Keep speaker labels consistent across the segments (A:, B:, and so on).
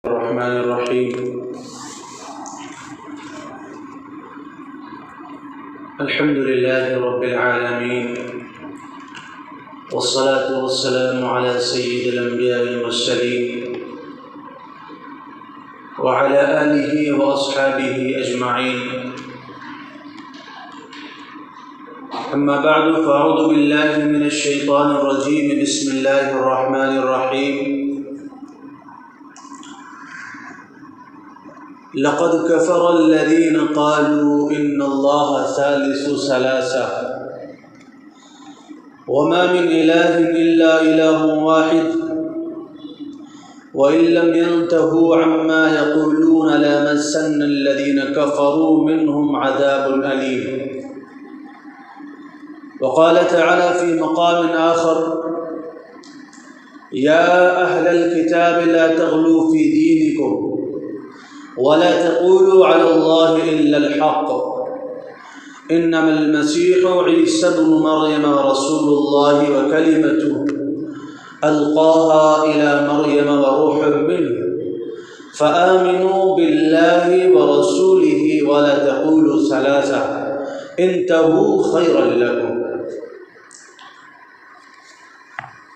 A: الرحمن الرحيم. الحمد لله رب العالمين، والصلاة والسلام على سيد الأنبياء المرسلين وعلى آله وأصحابه أجمعين. أما بعد، فأعوذ بالله من الشيطان الرجيم. بسم الله الرحمن الرحيم. لقد كفر الذين قالوا إن الله ثالث ثلاثة وما من إله إلا إله واحد وإن لم ينتهوا عما يقولون لمسن الذين كفروا منهم عذاب أليم. وقال تعالى في مقام آخر: يا أهل الكتاب لا تغلوا في دينكم ولا تقولوا على الله إلا الحق إنما المسيح عيسى ابن مريم رسول الله وكلمته ألقاها إلى مريم وروح منه فآمنوا بالله ورسوله ولا تقولوا ثلاثة انتهوا خيرا لكم.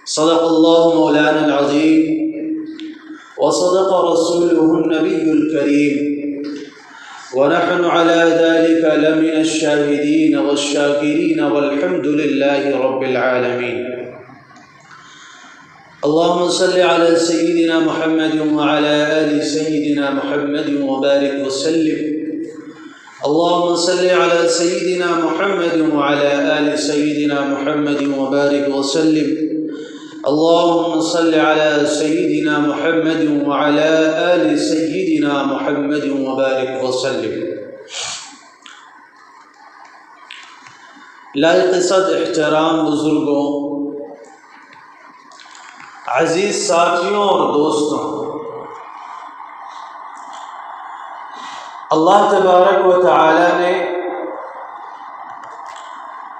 A: صدق الله مولانا العظيم وصدق رسوله النبي الكريم، ونحن على ذلك لمن الشاهدين والشاكرين والحمد لله رب العالمين. اللهم صل على سيدنا محمد وعلى آل سيدنا محمد وبارك وسلم. اللهم صل على سيدنا محمد وعلى آل سيدنا محمد وبارك وسلم. اللهم صل على سيدنا محمد وعلى آل سيدنا محمد وبارك وسلم. لائق صد احترام بزرگوں، عزیز ساتھیوں اور دوستوں، اللہ تبارک و تعالی نے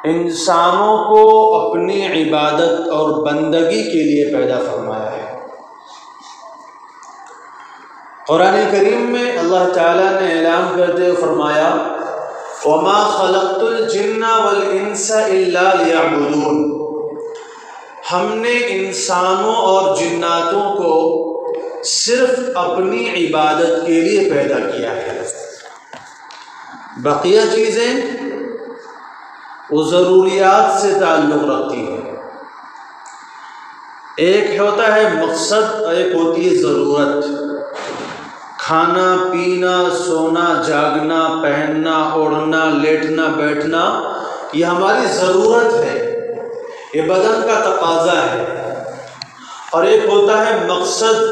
A: انسانوں کو اپنی عبادت اور بندگی کے لیے پیدا فرمایا ہے۔ قرآن کریم میں اللہ تعالیٰ نے اعلان کرتے ہوئے فرمایا: وَمَا خَلَقْتُ الْجِنَّ وَالْإِنسَ إِلَّا لِيَعْبُدُونَ۔ ہم نے انسانوں اور جناتوں کو صرف اپنی عبادت کے لیے پیدا کیا ہے۔ بقیہ چیزیں وہ ضروریات سے تعلق رکھتی ہیں۔ ایک ہوتا ہے مقصد اور ایک ہوتی ہے ضرورت۔ کھانا پینا، سونا جاگنا، پہننا اوڑھنا، لیٹنا بیٹھنا، یہ ہماری ضرورت ہے، یہ بدن کا تقاضا ہے۔ اور ایک ہوتا ہے مقصد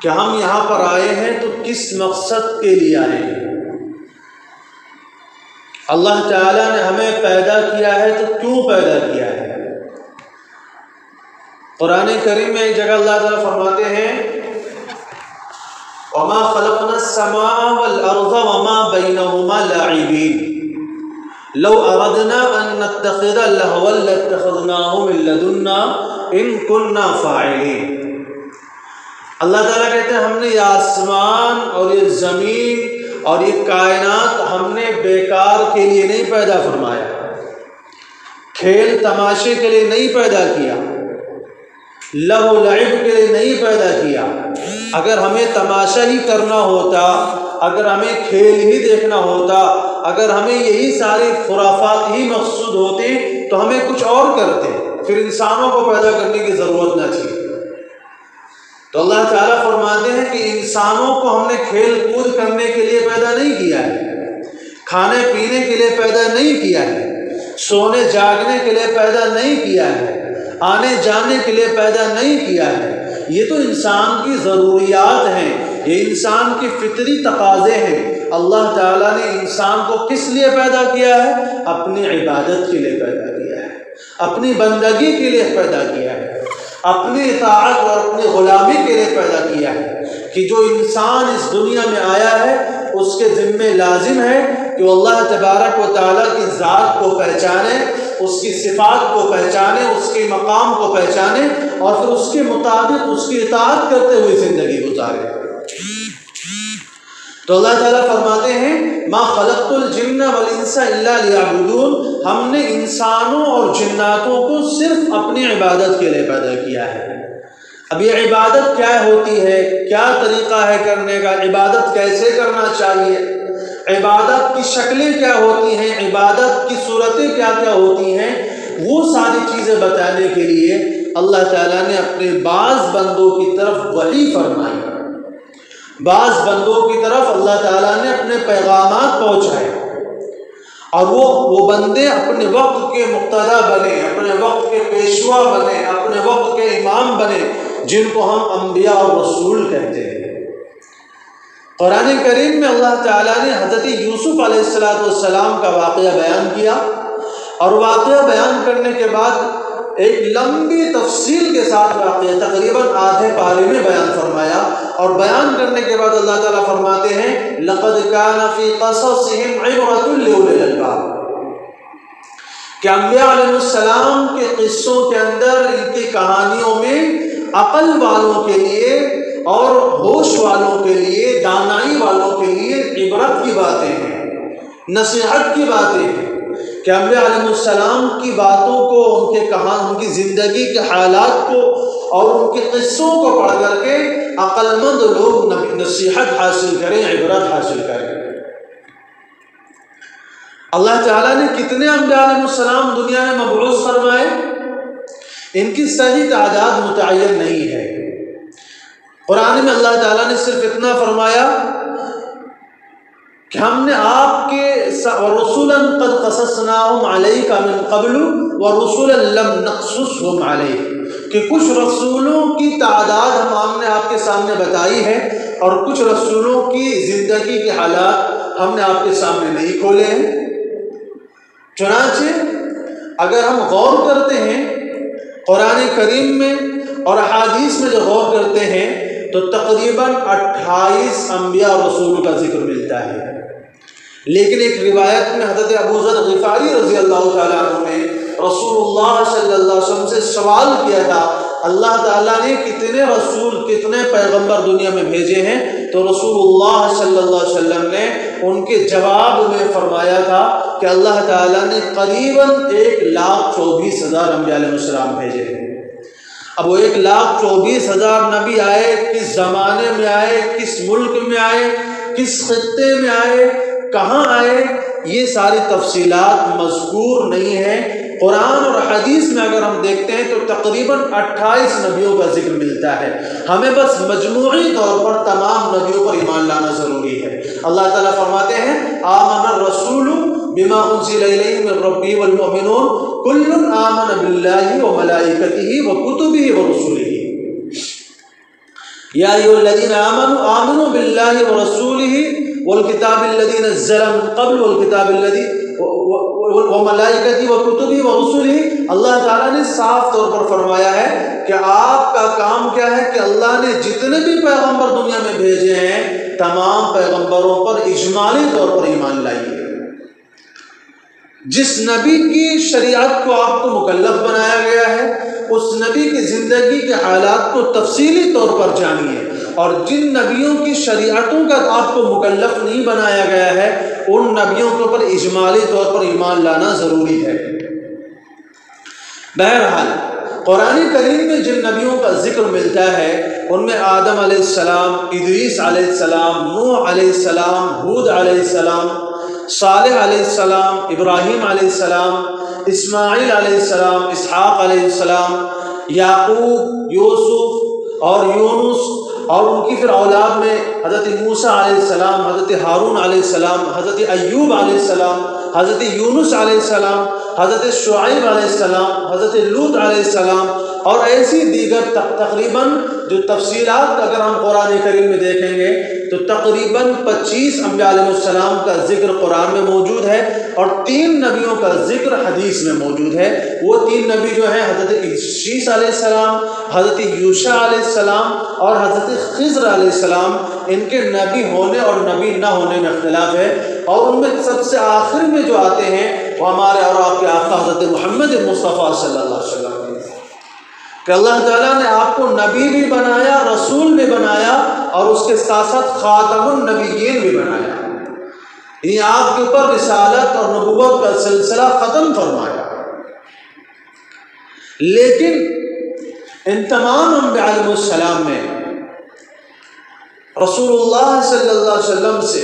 A: کہ ہم یہاں پر آئے ہیں تو کس مقصد کے لیے آئے ہیں۔ اللہ تعالیٰ نے ہمیں پیدا کیا ہے تو کیوں پیدا کیا ہے؟ قرآن کریم میں ایک جگہ اللہ تعالیٰ فرماتے ہیں: وَمَا خَلَقْنَا السَّمَاءَ وَالْأَرْضَ وَمَا بَيْنَهُمَا لَاعِبِينَ لَوْ أَرَدْنَا أَن نَّتَّخِذَ لَهْوًا لَّاتَّخَذْنَاهُ مِن لَّدُنَّا إِن كُنَّا فَاعِلِينَ۔ اللہ تعالیٰ کہتے ہیں ہم نے یہ آسمان اور یہ زمین اور یہ کائنات ہم نے بیکار کے لیے نہیں پیدا فرمایا، کھیل تماشے کے لیے نہیں پیدا کیا، لہو لعب کے لیے نہیں پیدا کیا۔ اگر ہمیں تماشا ہی کرنا ہوتا، اگر ہمیں کھیل ہی دیکھنا ہوتا، اگر ہمیں یہی سارے خرافات ہی مقصود ہوتے تو ہمیں کچھ اور کرتے، پھر انسانوں کو پیدا کرنے کی ضرورت نہ تھی۔ تو اللہ تعالیٰ فرماتے ہیں کہ انسانوں کو ہم نے کھیل کود کرنے کے لیے پیدا نہیں کیا ہے، کھانے پینے کے لیے پیدا نہیں کیا ہے، سونے جاگنے کے لیے پیدا نہیں کیا ہے، آنے جانے کے لیے پیدا نہیں کیا ہے۔ یہ تو انسان کی ضروریات ہیں، یہ انسان کی فطری تقاضے ہیں۔ اللہ تعالیٰ نے انسان کو کس لیے پیدا کیا ہے؟ اپنی عبادت کے لیے پیدا کیا ہے، اپنی بندگی کے لیے پیدا کیا ہے، اپنی اطاعت اور اپنی غلامی کے لیے پیدا کیا ہے کہ جو انسان اس دنیا میں آیا ہے اس کے ذمہ لازم ہے کہ وہ اللہ تبارک و تعالیٰ کی ذات کو پہچانے، اس کی صفات کو پہچانے، اس کے مقام کو پہچانے اور پھر اس کے مطابق اس کی اطاعت کرتے ہوئے زندگی گزارے۔ تو اللہ تعالیٰ فرماتے ہیں ما خلقت الجن والانس الا لیعبدون، ہم نے انسانوں اور جناتوں کو صرف اپنی عبادت کے لیے پیدا کیا ہے۔ اب یہ عبادت کیا ہوتی ہے، کیا طریقہ ہے کرنے کا، عبادت کیسے کرنا چاہیے، عبادت کی شکلیں کیا ہوتی ہیں، عبادت کی صورتیں کیا کیا ہوتی ہیں، وہ ساری چیزیں بتانے کے لیے اللہ تعالیٰ نے اپنے بعض بندوں کی طرف وحی فرمائی، بعض بندوں کی طرف اللہ تعالیٰ نے اپنے پیغامات پہنچائے، اور وہ بندے اپنے وقت کے مقتدا بنے، اپنے وقت کے پیشوا بنے، اپنے وقت کے امام بنے، جن کو ہم انبیاء اور رسول کہتے ہیں۔ قرآن کریم میں اللہ تعالیٰ نے حضرت یوسف علیہ السلام کا واقعہ بیان کیا، اور واقعہ بیان کرنے کے بعد ایک لمبی تفصیل کے ساتھ واقعہ تقریباً آدھے پارے میں بیان فرمایا، اور بیان کرنے کے بعد اللہ تعالیٰ فرماتے ہیں لَقَدْ كَانَ فِي قَصَصِهِمْ عِبْرَةٌ لِأُولِي الْأَلْبَابِ، کہ انبیاء علیہ السلام کے قصوں کے اندر، ان کی کہانیوں میں عقل والوں کے لیے اور ہوش والوں کے لیے، دانائی والوں کے لیے عبرت کی باتیں ہیں، نصیحت کی باتیں ہیں، کہ انبیاء علیہ السلام کی باتوں کو، ان کی زندگی کے حالات کو اور ان کے قصوں کو پڑھ کر کے عقل مند لوگ نصیحت حاصل کریں، عبرت حاصل کریں۔ اللہ تعالیٰ نے کتنے انبیاء علیہ السلام دنیا میں مبعوث فرمائے، ان کی صحیح تعداد متعین نہیں ہے۔ قرآن میں اللہ تعالیٰ نے صرف اتنا فرمایا کہ ہم نے آپ کے رسولا قد قصصناہم علیک من قبل ورسولا لم نقصصہم علیک، کہ کچھ رسولوں کی تعداد ہم نے آپ کے سامنے بتائی ہے، اور کچھ رسولوں کی زندگی کے حالات ہم نے آپ کے سامنے نہیں کھولے ہیں۔ چنانچہ اگر ہم غور کرتے ہیں قرآن کریم میں اور احادیث میں جو غور کرتے ہیں تو تقریباً 28 انبیاء اور رسولوں کا ذکر ملتا ہے، لیکن ایک روایت میں حضرت ابو ذر غفاری رضی اللہ تعالیٰ عنہ نے رسول اللہ صلی اللہ علیہ وسلم سے سوال کیا تھا اللہ تعالیٰ نے کتنے رسول، کتنے پیغمبر دنیا میں بھیجے ہیں، تو رسول اللہ صلی اللہ علیہ وسلم نے ان کے جواب میں فرمایا تھا کہ اللہ تعالیٰ نے قریباً 1,24,000 انبیاء علیہ السلام بھیجے ہیں۔ اب وہ 1,24,000 نبی آئے، کس زمانے میں آئے، کس ملک میں آئے، کس خطے میں آئے، کہاں آئے، یہ ساری تفصیلات مذکور نہیں ہیں۔ قرآن اور حدیث میں اگر ہم دیکھتے ہیں تو تقریباً 28 نبیوں کا ذکر ملتا ہے، ہمیں بس مجموعی طور پر تمام نبیوں پر ایمان لانا ضروری ہے۔ اللہ تعالیٰ فرماتے ہیں آمن الرسول بما انزل الیہ من ربہ والمؤمنون کل آمن باللہ وملائکتہ وکتبہ ورسلہ یا ایھا الذین آمنوا آمنوا باللہ ورسولہ والکتاب الذی نزل من قبل والکتاب الذی وملائکتہ وکتبہ ورسلہ۔ اللہ تعالیٰ نے صاف طور پر فرمایا ہے کہ آپ کا کام کیا ہے کہ اللہ نے جتنے بھی پیغمبر دنیا میں بھیجے ہیں تمام پیغمبروں پر اجمالی طور پر ایمان لائیے۔ جس نبی کی شریعت کو آپ کو مکلف بنایا گیا ہے اس نبی کی زندگی کے حالات کو تفصیلی طور پر جانیے، اور جن نبیوں کی شریعتوں کا آپ کو مکلف نہیں بنایا گیا ہے ان نبیوں کے اوپر اجمالی طور پر ایمان لانا ضروری ہے۔ بہرحال قرآن کریم میں جن نبیوں کا ذکر ملتا ہے ان میں آدم علیہ السلام، ادریس علیہ السلام، نوح علیہ السلام، ہود علیہ السلام، صالح علیہ السلام، ابراہیم علیہ السلام، اسماعیل علیہ السلام، اسحاق علیہ السلام، یعقوب، یوسف اور یونس، اور ان کی پھر اولاد میں حضرت موسیٰ علیہ السلام، حضرت ہارون علیہ السلام، حضرت ایوب علیہ السلام، حضرت یونس علیہ السلام، حضرت شعیب علیہ السلام، حضرت لوط علیہ السلام، اور ایسی دیگر تقریباً جو تفصیلات اگر ہم قرآن کریم میں دیکھیں گے تو تقریباً 25 انبیاء علیہ السلام کا ذکر قرآن میں موجود ہے، اور 3 نبیوں کا ذکر حدیث میں موجود ہے۔ وہ 3 نبی جو ہیں حضرت شیس علیہ السلام، حضرت یوشع علیہ السلام اور حضرت خضر علیہ السلام، ان کے نبی ہونے اور نبی نہ ہونے میں اختلاف ہے، اور ان میں سب سے آخر میں جو آتے ہیں وہ ہمارے اور آپ کے آقا حضرت محمد مصطفیٰ صلی اللہ علیہ وسلم کہ اللہ تعالیٰ نے آپ کو نبی بھی بنایا، رسول بھی بنایا، اور اس کے ساتھ ساتھ خاتم النبیین بھی بنایا، یعنی آپ کے اوپر رسالت اور نبوت کا سلسلہ ختم فرمایا۔ لیکن ان تمام انبیاء علیہ السلام میں رسول اللہ صلی اللہ علیہ وسلم سے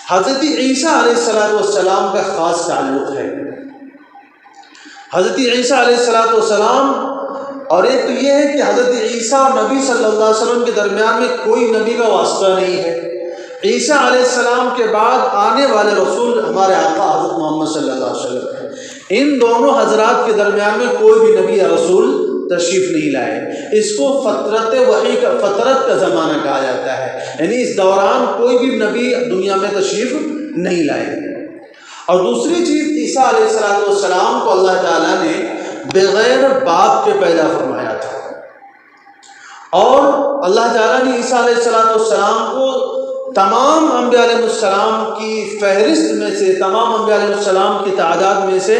A: حضرت عیسیٰ علیہ السلام کا خاص تعلق ہے۔ حضرت عیسیٰ علیہ السلام، اور ایک تو یہ ہے کہ حضرت عیسیٰ اور نبی صلی اللہ علیہ وسلم کے درمیان میں کوئی نبی کا واسطہ نہیں ہے۔ عیسیٰ علیہ السلام کے بعد آنے والے رسول ہمارے آقا حضرت محمد صلی اللہ علیہ وسلم ہیں۔ ان دونوں حضرات کے درمیان میں کوئی بھی نبی یا رسول تشریف نہیں لائے۔ اس کو فترت وحی کا، فترت کا زمانہ کہا جاتا ہے، یعنی اس دوران کوئی بھی نبی دنیا میں تشریف نہیں لائے۔ اور دوسری چیز، عیسیٰ علیہ السلام کو اللہ تعالیٰ نے بغیر باپ کے پیدا فرمایا تھا، اور اللہ تعالیٰ نے عیسیٰ علیہ السلام کو تمام انبیاء علیہ السلام کی فہرست میں سے، تمام انبیاء علیہ السلام کی تعداد میں سے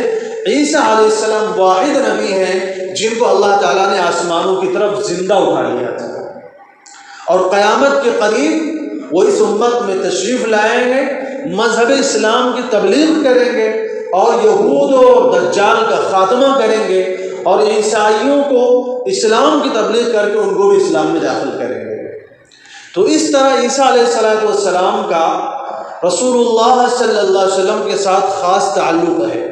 A: عیسیٰ علیہ السلام واحد نبی ہیں جن کو اللہ تعالیٰ نے آسمانوں کی طرف زندہ اٹھا لیا تھا، اور قیامت کے قریب وہ اس امت میں تشریف لائیں گے، مذہب اسلام کی تبلیغ کریں گے، اور یہود و دجال کا خاتمہ کریں گے، اور عیسائیوں کو اسلام کی تبلیغ کر کے ان کو بھی اسلام میں داخل کریں گے۔ تو اس طرح عیسیٰ علیہ السلام کا رسول اللہ صلی اللہ علیہ وسلم کے ساتھ خاص تعلق ہے۔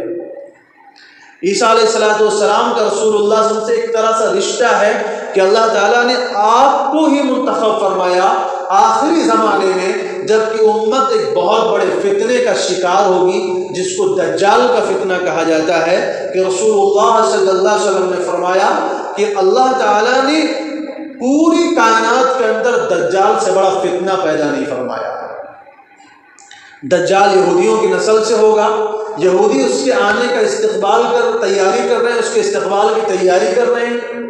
A: عیسیٰ علیہ السلام کا رسول اللہ صلی اللہ علیہ وسلم سے ایک طرح سے رشتہ ہے کہ اللہ تعالیٰ نے آپ کو ہی منتخب فرمایا آخری زمانے میں، جبکہ امت ایک بہت بڑے فتنے کا شکار ہوگی جس کو دجال کا فتنہ کہا جاتا ہے، کہ رسول اللہ صلی اللہ علیہ وسلم نے فرمایا کہ اللہ تعالیٰ نے پوری کائنات کے اندر دجال سے بڑا فتنہ پیدا نہیں فرمایا۔ دجال یہودیوں کی نسل سے ہوگا، یہودی اس کے آنے کا استقبال تیاری کر رہے ہیں، اس کے استقبال کی تیاری کر رہے ہیں،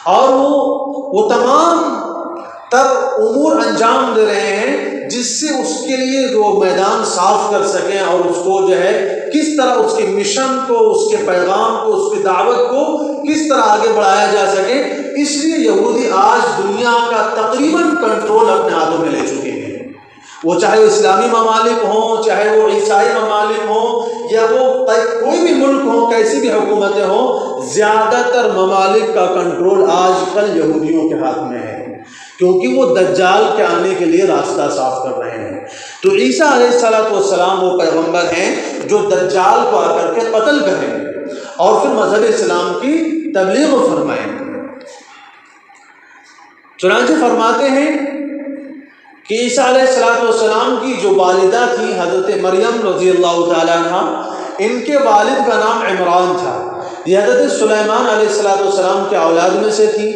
A: اور وہ تمام تر امور انجام دے رہے ہیں جس سے اس کے لیے وہ میدان صاف کر سکیں، اور اس کو جو ہے کس طرح اس کے مشن کو، اس کے پیغام کو، اس کی دعوت کو کس طرح آگے بڑھایا جا سکے۔ اس لیے یہودی آج دنیا کا تقریباً کنٹرول اپنے ہاتھوں میں لے چکے ہیں، وہ چاہے وہ اسلامی ممالک ہوں، چاہے وہ عیسائی ممالک ہوں، یا وہ کوئی بھی ملک ہوں، کیسی بھی حکومتیں ہوں، زیادہ تر ممالک کا کنٹرول آج کل یہودیوں کے ہاتھ میں ہے، کیونکہ وہ دجال کے آنے کے لیے راستہ صاف کر رہے ہیں۔ تو عیسیٰ علیہ السلام وہ پیغمبر ہیں جو دجال کو آ کر کے قتل کریں گے اور پھر مذہب اسلام کی تبلیغ فرمائیں گے۔ چنانچہ فرماتے ہیں کہ عیسیٰ علیہ السلام کی جو والدہ تھی حضرت مریم رضی اللہ تعالیٰ عنہ، ان کے والد کا نام عمران تھا، یہ حضرت سلیمان علیہ السلام کے اولاد میں سے تھی،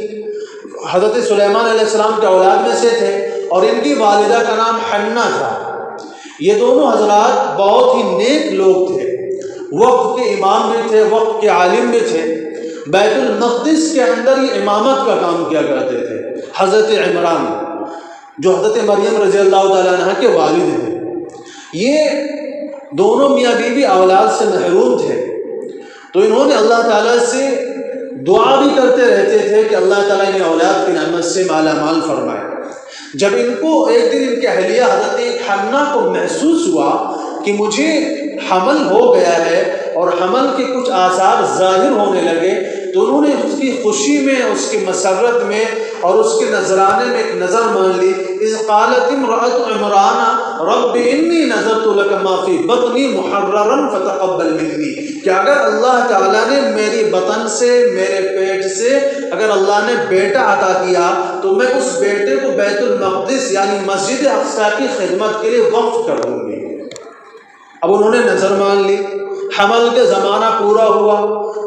A: حضرت سلیمان علیہ السلام کے اولاد میں سے تھے، اور ان کی والدہ کا نام حنا تھا۔ یہ دونوں حضرات بہت ہی نیک لوگ تھے، وقت کے امام بھی تھے، وقت کے عالم بھی تھے، بیت المقدس کے اندر یہ امامت کا کام کیا کرتے تھے۔ حضرت عمران جو حضرت مریم رضی اللہ تعالیٰ عنہ کے والد ہیں، یہ دونوں میاں بیوی اولاد سے محروم تھے، تو انہوں نے اللہ تعالیٰ سے دعا بھی کرتے رہتے تھے کہ اللہ تعالیٰ انہیں اولاد کی نعمت سے مالا مال فرمائے۔ جب ان کو ایک دن ان کے اہلیہ حضرت حنا کو محسوس ہوا کہ مجھے حمل ہو گیا ہے اور حمل کے کچھ آثار ظاہر ہونے لگے، تو انہوں نے اس کی خوشی میں، اس کی مسرت میں اور اس کے نذرانے میں ایک نظر مان لی۔ اذ قالت امرأۃ عمران رب انی نذرت لک ما فی بطنی محررا فتقبل منی، کہ اگر اللہ تعالیٰ نے میری بطن سے، میرے پیٹ سے اگر اللہ نے بیٹا عطا کیا تو میں اس بیٹے کو بیت المقدس یعنی مسجد اقصی کی خدمت کے لیے وقف کر دوں گی۔ اب انہوں نے نظر مان لی، حمل کے زمانہ پورا ہوا،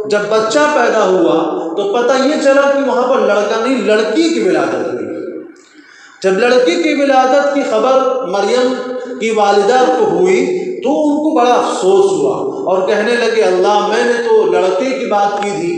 A: جب بچہ پیدا ہوا تو پتہ یہ چلا کہ وہاں پر لڑکا نہیں، لڑکی کی ولادت ہوئی۔ جب لڑکی کی ولادت کی خبر مریم کی والدہ کو ہوئی تو ان کو بڑا افسوس ہوا اور کہنے لگے اللہ میں نے تو لڑکے کی بات کی تھی،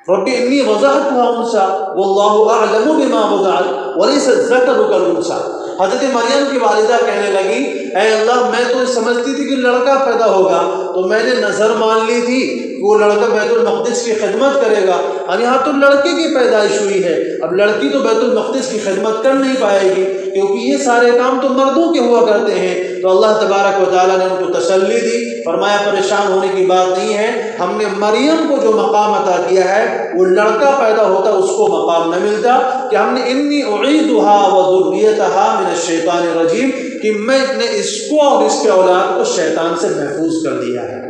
A: رب انی وضعتها انثى واللہ اعلم بما وضعت وليس الذکر کالانثى۔ حضرت مریم کی والدہ کہنے لگی اے اللہ میں تو سمجھتی تھی کہ لڑکا پیدا ہوگا، تو میں نے نظر مان لی تھی کہ وہ لڑکا بیت المقدس کی خدمت کرے گا، اور یہاں تو لڑکے کی پیدائش ہوئی ہے، اب لڑکی تو بیت المقدس کی خدمت کر نہیں پائے گی کیونکہ یہ سارے کام تو مردوں کے ہوا کرتے ہیں۔ تو اللہ تبارک و تعالیٰ نے ان کو تسلی دی، فرمایا پریشان ہونے کی بات نہیں ہے، ہم نے مریم کو جو مقام عطا کیا ہے وہ لڑکا پیدا ہوتا اس کو مقام نہ ملتا، کہ ہم نے انی اعیدها وذریتها من الشیطان الرجیم، کہ میں نے اس کو اور اس کے اولاد کو شیطان سے محفوظ کر دیا ہے۔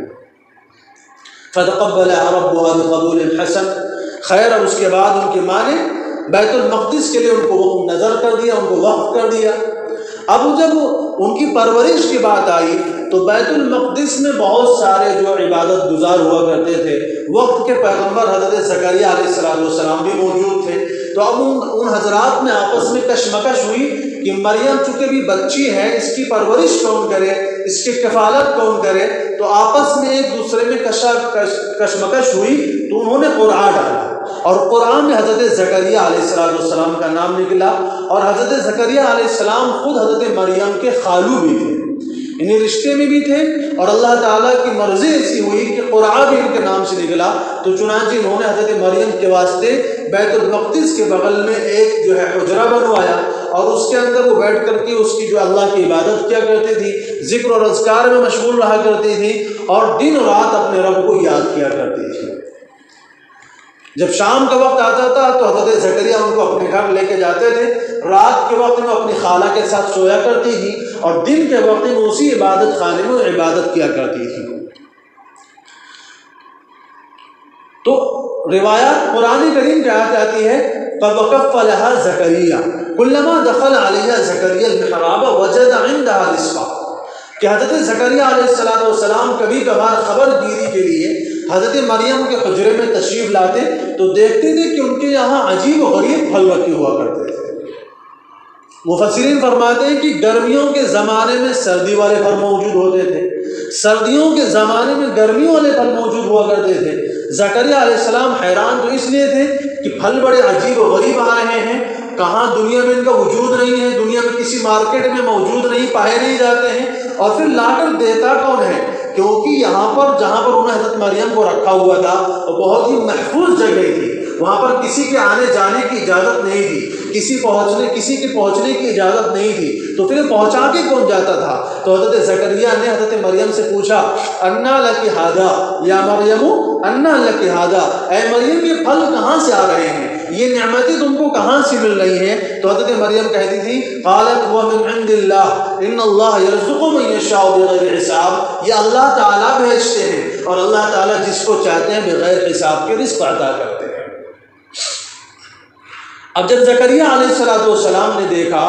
A: فتقبلها ربها بقبول حسن، خیر اب اس کے بعد ان کی ماں نے بیت المقدس کے لیے ان کو نظر کر دیا، ان کو وقف کر دیا۔ اب جب ان کی پرورش کی بات آئی تو بیت المقدس میں بہت سارے جو عبادت گزار ہوا کرتے تھے، وقت کے پیغمبر حضرت زکریا علیہ السلام بھی موجود تھے، تو اب ان حضرات میں آپس میں کشمکش ہوئی کہ مریم چونکہ بھی بچی ہے، اس کی پرورش کون کرے، اس کی کفالت کون کرے، تو آپس میں ایک دوسرے میں کشمکش ہوئی، تو انہوں نے قرعہ ڈالا، اور قرآن میں حضرت زکریا علیہ السلام کا نام نکلا، اور حضرت زکریا علیہ السلام خود حضرت مریم کے خالو بھی تھے، انہیں رشتے میں بھی تھے، اور اللہ تعالیٰ کی مرضی ایسی ہوئی کہ قرعہ بھی ان کے نام سے نکلا، تو چنانچہ انہوں نے حضرت مریم کے واسطے بیت المقدس کے بغل میں ایک جو ہے حجرہ بنوایا، اور اس کے اندر وہ بیٹھ کر کے اس کی جو اللہ کی عبادت کیا کرتی تھی، ذکر اور اذکار میں مشغول رہا کرتی تھی، اور دن رات اپنے رب کو یاد کیا کرتی تھی۔ جب شام کا وقت آتا تھا تو حضرت زکریا ان کو اپنے گھر لے کے جاتے تھے، رات کے وقت میں اپنی خالہ کے ساتھ سویا کرتی تھی، اور دن کے وقت میں اسی عبادت خانے میں عبادت کیا کرتی تھی۔ تو روایات قرآن کریم کی آیت آتی ہے فَوَكَفَّلَهَا زَكَرِيَّا كُلَّمَا دَخَلَ عَلَيْهَا زَكَرِيَّا الْمِحْرَابَ وَجَدَ عِندَهَا رِزْقًا، کہ حضرت زکریا علیہ السلام کبھی کبھار خبر گیری کے لیے حضرت مریم کے حجرے میں تشریف لاتے تو دیکھتے تھے کہ ان کے یہاں عجیب و غریب پھل رکھے ہوا کرتے تھے۔ مفسرین فرماتے ہیں کہ گرمیوں کے زمانے میں سردی والے پھل موجود ہوتے تھے، سردیوں کے زمانے میں گرمیوں والے پھل موجود ہوا کرتے تھے۔ زکریا علیہ السلام حیران تو اس لیے تھے کہ پھل بڑے عجیب و غریب آ رہے ہیں، کہاں دنیا میں ان کا وجود نہیں ہے، دنیا میں کسی مارکیٹ میں موجود نہیں، پائے نہیں جاتے ہیں، اور پھر لا کر دیتا کون ہے؟ کیونکہ یہاں پر جہاں پر انہوں نے حضرت مریم کو رکھا ہوا تھا وہ بہت ہی محفوظ جگہ تھی، وہاں پر کسی کے آنے جانے کی اجازت نہیں تھی، کسی کے پہنچنے کی اجازت نہیں تھی، تو پھر پہنچا کے کون جاتا تھا؟ تو حضرت زکریا نے حضرت مریم سے پوچھا انا لک ھذا یا مریم انا لک ھذا، اے مریم یہ پھل کہاں سے آ رہے ہیں، یہ نعمتیں تم کو کہاں سے مل رہی ہیں؟ تو حضرت مریم کہتی تھی قالت هو من عند اللہ ان اللہ یرزق من یشاء بغیر حساب، یہ اللہ تعالیٰ بھیجتے ہیں اور اللہ تعالیٰ جس کو چاہتے ہیں بغیر حساب کے رزق عطا کرتے ہیں۔ اب جب زکریا علیہ السلام نے دیکھا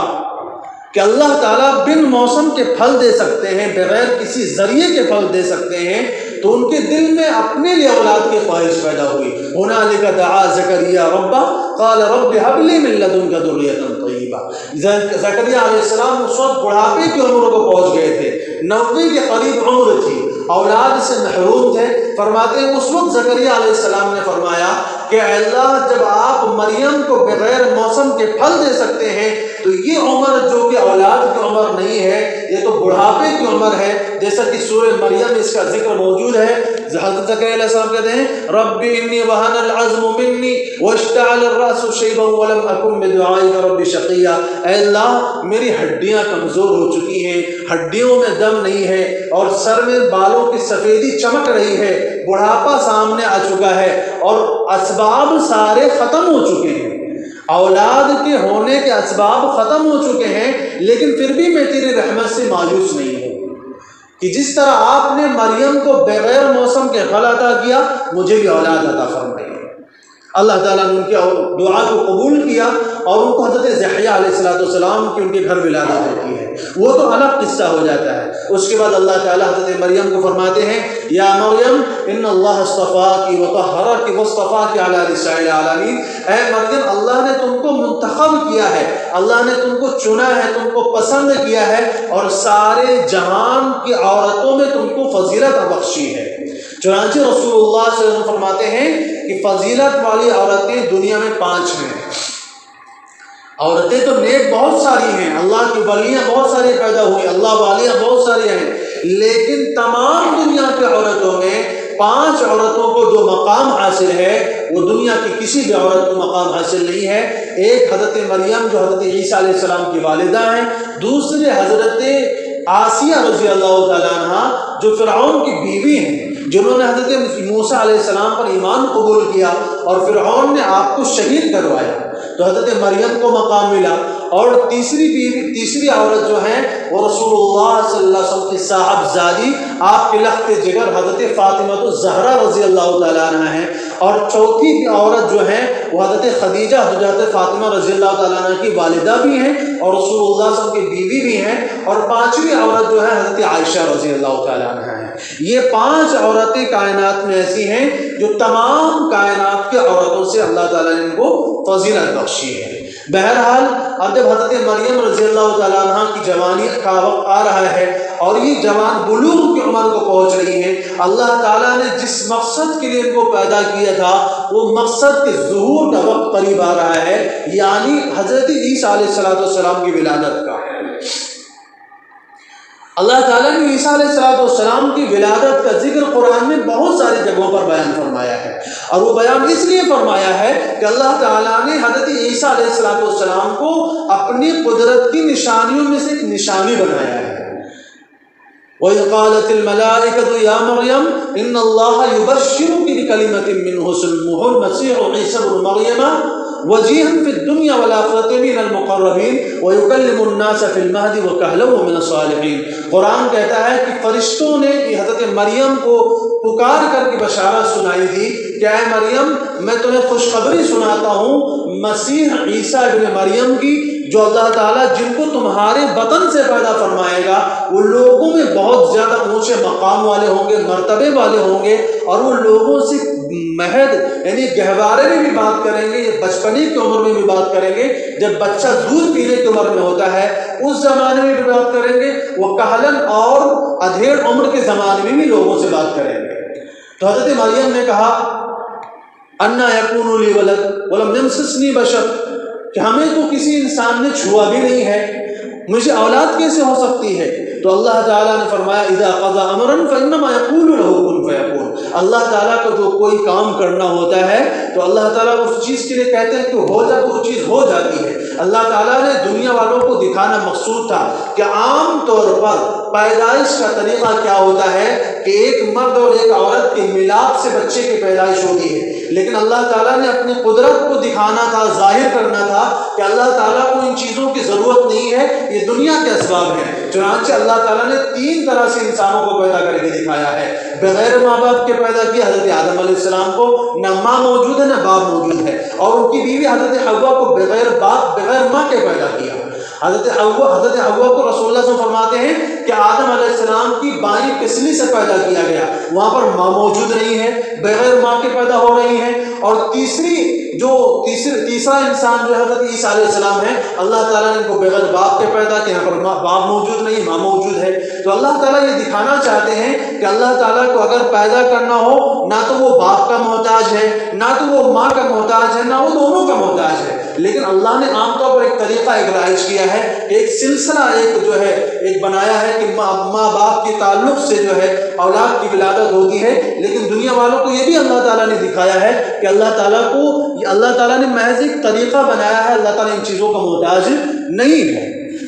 A: کہ اللہ تعالیٰ بن موسم کے پھل دے سکتے ہیں، بغیر کسی ذریعے کے پھل دے سکتے ہیں، تو ان کے دل میں اپنے لیے اولاد کی خواہش پیدا ہوئی۔ ہنالک دعا زکریا ربہ قال رب هب لی من لدنک ذریۃ طیبہ۔ زکریا علیہ السلام اس وقت بڑھاپے کی عمر کو پہنچ گئے تھے، 90 کے قریب عمر تھی، اولاد سے محروم تھے۔ فرماتے ہیں اس وقت زکریا علیہ السلام نے فرمایا کہ اے اللہ جب آپ مریم کو بغیر موسم کے پھل دے سکتے ہیں تو یہ عمر جو کہ اولاد کی عمر نہیں ہے، یہ تو بڑھاپے کی عمر ہے، جیسا کہ سورہ مریم میں اس کا ذکر موجود ہے۔ حضرت زکریا علیہ السلام کہتے ہیں رب انی وہن العظم منی واشتعل الراس شیبا ولم اکن بدعائک رب شقیا، اے اللہ میری ہڈیاں کمزور ہو چکی ہیں، ہڈیوں میں دم نہیں ہے، اور سر میں بالوں کی سفیدی چمک رہی ہے، بڑھاپا سامنے آ چکا ہے، اور اسباب سارے ختم ہو چکے ہیں، اولاد کے ہونے کے اسباب ختم ہو چکے ہیں، لیکن پھر بھی میں تیری رحمت سے مایوس نہیں ہوں کہ جس طرح آپ نے مریم کو بغیر موسم کے پھل عطا کیا مجھے بھی اولاد عطا فرمائیے۔ اللہ تعالیٰ نے ان کی دعا کو قبول کیا اور ان کو حضرت یحییٰ علیہ السلام کی ان کے گھر ولادت ہوتی ہے، وہ تو الگ قصہ ہو جاتا ہے۔ اس کے بعد اللہ تعالیٰ حضرت مریم کو فرماتے ہیں یا مریم ان اللہ اصطفاکی وطہرکی واصطفاکی علی نساء العالمین، اے مریم اللہ نے تم کو منتخب کیا ہے، اللہ نے تم کو چنا ہے، تم کو پسند کیا ہے، اور سارے جہان کی عورتوں میں تم کو فضیلت بخشی ہے۔ چنانچہ رسول اللہ صلی اللہ علیہ وسلم فرماتے ہیں کہ فضیلت والی عورتیں دنیا میں 5 ہیں۔ عورتیں تو نیک بہت ساری ہیں، اللہ کی ولیاں بہت ساری پیدا ہوئی، اللہ والیاں بہت ساری ہیں، لیکن تمام دنیا کی عورتوں میں 5 عورتوں کو جو مقام حاصل ہے وہ دنیا کی کسی بھی عورت کو مقام حاصل نہیں ہے۔ ایک حضرت مریم جو حضرت عیسیٰ علیہ السلام کی والدہ ہیں، دوسرے حضرت آسیہ رضی اللہ تعالیٰ عنہ جو فرعون کی بیوی ہیں، جنہوں نے حضرت موسیٰ علیہ السلام پر ایمان قبول کیا اور فرعون نے آپ کو شہید کروایا، تو حضرت مریم کو مقام ملا۔ اور تیسری عورت جو ہیں وہ رسول اللہ صلی اللہ علیہ وسلم کی صاحبزادی، آپ کے لخت جگر حضرت فاطمہ الزہرا رضی اللہ تعالیٰ عنہ ہیں، اور چوتھی عورت جو ہیں وہ حضرت خدیجہ جو حضرت فاطمہ رضی اللہ تعالیٰ عنہ کی والدہ بھی ہیں اور رسول اللہ صلی اللہ علیہ وسلم کی بیوی بھی ہیں، اور 5ویں عورت جو ہے حضرت عائشہ رضی اللہ تعالیٰ عنہ ہیں۔ یہ 5 عورتیں کائنات میں ایسی ہیں جو تمام کائنات کے عورتوں سے اللہ تعالیٰ نے ان کو فضیلت بخشی ہے۔ بہرحال اب جب حضرت مریم رضی اللہ تعالیٰ عنہ کی جوانی کا وقت آ رہا ہے اور یہ جوان بلوغ کی عمر کو پہنچ رہی ہے، اللہ تعالیٰ نے جس مقصد کے لیے ان کو پیدا کیا تھا وہ مقصد کے ظہور کا وقت قریب آ رہا ہے، یعنی حضرت عیسیٰ علیہ السلام کی ولادت کا۔ اللہ تعالیٰ نے عیسیٰ علیہ السلام کی ولادت کا ذکر قرآن میں بہت ساری جگہوں پر بیان فرمایا ہے، اور وہ بیان اس لیے فرمایا ہے کہ اللہ تعالیٰ نے حضرت عیسیٰ علیہ السلام کو اپنی قدرت کی نشانیوں میں سے ایک نشانی بنایا ہے۔ وَإِذْ قَالَتِ الْمَلَائِكَةُ يَا مَرْيَمْ إِنَّ اللَّهَ يُبَشِّرُكِ بِكَلِمَةٍ مِّنْهُ اسْمُهُ الْمَسِيحُ عِيسَى ابْنُ مَرْيَمَ وَجِيهًا فِي الدُّنْيَا وَالْآخِرَةِ مِنَ الْمُقَرَّبِينَ وَيُكَلِّمُ النَّاسَ فِي الْمَهْدِ وَكَهْلًا وَمِنَ الصَّالِحِينَ۔ قرآن کہتا ہے کہ فرشتوں نے حضرت مریم کو پکار کر کے بشارت سنائی تھی کہ اے مریم، میں تمہیں خوشخبری سناتا ہوں مسیح عیسیٰ ابن مریم کی، جو اللہ تعالیٰ جن کو تمہارے بطن سے پیدا فرمائے گا وہ لوگوں میں بہت زیادہ اونچے مقام والے ہوں گے، مرتبے والے ہوں گے، اور وہ لوگوں سے مہد یعنی گہوارے میں بھی بات کریں گے، یا بچپنے کی عمر میں بھی بات کریں گے، جب بچہ دودھ پینے کی عمر میں ہوتا ہے اس زمانے میں بھی بات کریں گے، وہ کہلن اور ادھیڑ عمر کے زمانے میں بھی لوگوں سے بات کریں گے۔ تو حضرت مریم نے کہا انا یکون لی ولد ولم یمسسنی بشر، کہ ہمیں تو کسی انسان نے چھوا بھی نہیں ہے، مجھے اولاد کیسے ہو سکتی ہے؟ تو اللہ تعالیٰ نے فرمایا اذا قضى امرا فانما يقول له كن فيكون۔ اللہ تعالیٰ کو جو کوئی کام کرنا ہوتا ہے تو اللہ تعالیٰ اس چیز کے لیے کہتے ہیں کہ ہو جا، تو وہ چیز ہو جاتی ہے۔ اللہ تعالیٰ نے دنیا والوں کو دکھانا مقصود تھا کہ عام طور پر پیدائش کا طریقہ کیا ہوتا ہے کہ ایک مرد اور ایک عورت کے ملاپ سے بچے کی پیدائش ہوتی ہے، لیکن اللہ تعالیٰ نے اپنی قدرت کو دکھانا تھا، ظاہر کرنا تھا کہ اللہ تعالیٰ کو ان چیزوں کی ضرورت نہیں ہے، یہ دنیا کے اسباب ہیں۔ چنانچہ اللہ تعالیٰ نے 3 طرح سے انسانوں کو پیدا کر کے دکھایا ہے۔ بغیر ماں باپ کے پیدا کیا حضرت آدم علیہ السلام کو، نہ ماں موجود ہے نہ باپ موجود ہے، اور ان کی بیوی حضرت حوا کو بغیر باپ بغیر ماں کے پیدا کیا۔ حضرت حوا کو رسول اللہ صلی اللہ علیہ وسلم فرماتے ہیں کہ آدم علیہ السلام کی بائیں پسلی سے پیدا کیا گیا، وہاں پر ماں موجود نہیں ہے، بغیر ماں کے پیدا ہو رہی ہیں۔ اور تیسرا انسان جو حضرت عیسیٰ علیہ السلام ہے، اللہ تعالیٰ نے ان کو بغیر باپ کے پیدا کیا، یہاں پر باپ موجود نہیں، ماں موجود ہے۔ تو اللہ تعالیٰ یہ دکھانا چاہتے ہیں کہ اللہ تعالیٰ کو اگر پیدا کرنا ہو نہ تو وہ باپ کا محتاج ہے، نہ تو وہ ماں کا محتاج ہے، نہ وہ دونوں کا محتاج ہے، لیکن اللہ نے عام طور پر ایک طریقہ ایک رائج کیا ہے، ایک سلسلہ ایک بنایا ہے کہ ماں باپ کے تعلق سے جو ہے اولاد کی ولادت ہوتی ہے، لیکن دنیا والوں کو یہ بھی اللہ تعالیٰ نے دکھایا ہے کہ اللہ تعالیٰ نے محض ایک طریقہ بنایا ہے، اللہ تعالیٰ ان چیزوں کا محتاج نہیں ہے۔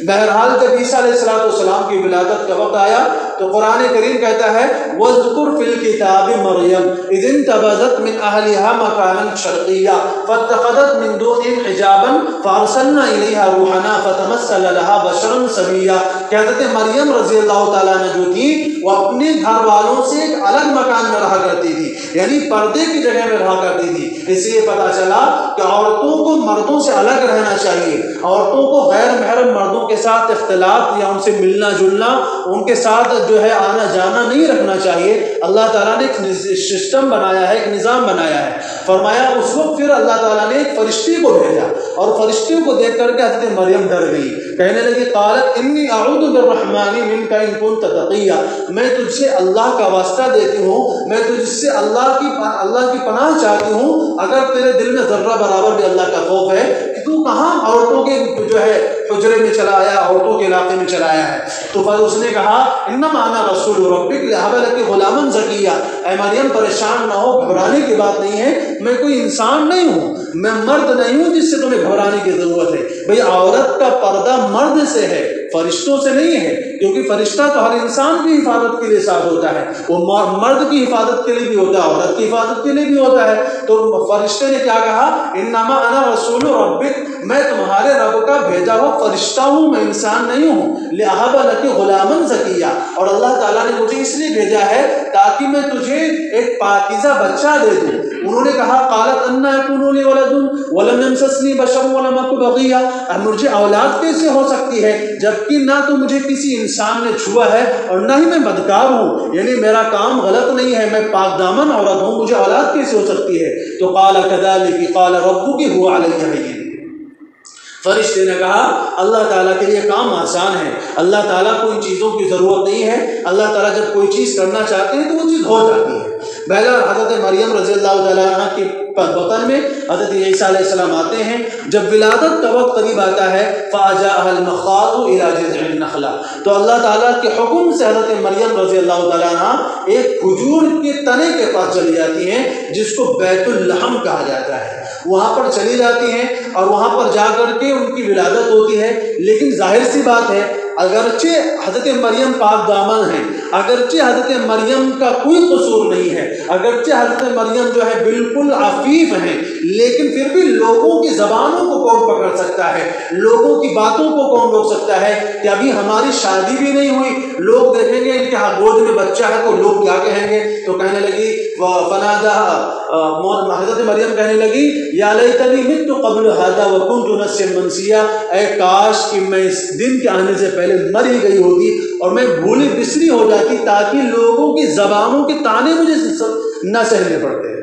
A: بہرحال جب عیسیٰ علیہ السلام کی ولادت کا وقت آیا تو قرآن کریم کہتا ہے وَاذْكُرْ فِي الْكِتَابِ مَرْيَمَ إِذِ انْتَبَذَتْ مِنْ أَهْلِهَا مَكَانًا شَرْقِيًّا فَاتَّخَذَتْ مِنْ دُونِهِمْ حِجَابًا فَأَرْسَلْنَا إِلَيْهَا رُوحَنَا فَتَمَثَّلَ لَهَا بَشَرًا سَوِيًّا۔ کہ حضرت مریم رضی اللہ تعالیٰ عنہ جو تھی وہ اپنے گھر والوں سے ایک الگ مکان میں رہا کرتی تھی، یعنی پردے کی جگہ میں رہا کرتی تھی۔ اس لیے پتہ چلا کہ عورتوں کو مردوں سے الگ رہنا چاہیے، عورتوں کو غیر محرم مردوں کے ساتھ اختلاط یا ان سے ملنا جلنا، ان کے ساتھ عورت جو ہے آنا جانا نہیں رکھنا چاہیے، اللہ تعالیٰ نے ایک سسٹم بنایا ہے، ایک نظام بنایا ہے۔ فرمایا اس وقت پھر اللہ تعالیٰ نے ایک فرشتے کو بھیجا، اور فرشتے کو دیکھ کر کے حضرت مریم ڈر گئی، کہنے لگی قالت انی اعوذ بالرحمن منک ان کنت تقیا، میں تجھ سے اللہ کا واسطہ دیتی ہوں، میں تجھ سے اللہ کی پناہ چاہتی ہوں، اگر تیرے دل میں ذرہ برابر بھی اللہ کا خوف ہے کہ تو کہاں عورتوں کے جو ہے حجرے میں چلا آیا، عورتوں کے علاقے میں چلا آیا ہے۔ تو پھر اس نے کہا انما انا رسول ربک لہب لک غلاما زکیا، اے مریم پریشان نہ ہو، گھبرانے کی بات نہیں ہے، میں کوئی انسان نہیں ہوں، میں مرد نہیں ہوں جس سے تمہیں گھبرانے کی ضرورت ہے۔ بھئی عورت کا پردہ مرد سے ہے، فرشتوں سے نہیں ہے، کیونکہ فرشتہ تو ہر انسان کی حفاظت کے لیے ساتھ ہوتا ہے، وہ مرد کی حفاظت کے لیے بھی ہوتا ہے، عورت کی حفاظت کے لیے بھی ہوتا ہے۔ تو فرشتے نے کیا کہا انما انا رسول ربک، میں تمہارے رب کا بھیجا ہوا فرشتہ ہوں، میں انسان نہیں ہوں، لہب لک غلاما زکیا، اور اللہ تعالیٰ نے مجھے اس لیے بھیجا ہے تاکہ میں تجھے ایک پاکیزہ بچہ دے دوں۔ انہوں نے کہا قالت انا یکون لی ولد ولم یمسسنی بشر ولم اک بغیا، اب مجھے اولاد کیسے ہو سکتی ہے جبکہ نہ تو مجھے کسی انسان نے چھوا ہے اور نہ ہی میں بدکار ہوں، یعنی میرا کام غلط نہیں ہے، میں پاک دامن عورت ہوں، مجھے اولاد کیسے ہو سکتی ہے؟ تو قال کذلک قال ربک هو علی هین، فرشتے نے کہا اللہ تعالیٰ کے لیے کام آسان ہے، اللہ تعالیٰ کو ان چیزوں کی ضرورت نہیں ہے، اللہ تعالیٰ جب کوئی چیز کرنا چاہتے ہیں تو وہ چیز ہو جاتی ہے۔ بہرحال حضرت مریم رضی اللہ تعالیٰ عنہ کے بطن میں حضرت عیسیٰ علیہ السلام آتے ہیں، جب ولادت کا وقت قریب آتا ہے فَأَجَاءَهَا الْمَخَاضُ إِلَى جِذْعِ النَّخْلَةِ، تو اللہ تعالیٰ کے حکم سے حضرت مریم رضی اللہ تعالیٰ عنہ ایک کھجور کے تنے کے پاس چلی جاتی ہیں جس کو بیت اللحم کہا جاتا ہے، وہاں پر چلی جاتی ہیں اور وہاں پر جا کر کے ان کی ولادت ہوتی ہے۔ لیکن ظاہر سی بات ہے اگرچہ حضرت مریم پاک دامن ہیں، اگرچہ حضرت مریم کا کوئی قصور نہیں ہے، اگرچہ حضرت مریم جو ہے بالکل عفیف ہیں، لیکن پھر بھی لوگوں کی زبانوں کو کون پکڑ سکتا ہے، لوگوں کی باتوں کو کون روک سکتا ہے کہ ابھی ہماری شادی بھی نہیں ہوئی، لوگ دیکھیں گے ان کے گود میں بچہ ہے تو لوگ کیا کہیں گے؟ تو کہنے لگی فنادہ، حضرت مریم کہنے لگی یا لیتنی مت قبل ھذا وکنت نسیا منسیا، اے کاش کہ میں اس دن کے آنے سے پہلے مر ہی گئی ہوتی اور میں بھولی بسری ہو جاتی تاکہ لوگوں کی زبانوں کے تانے مجھے نہ سہنے پڑتے۔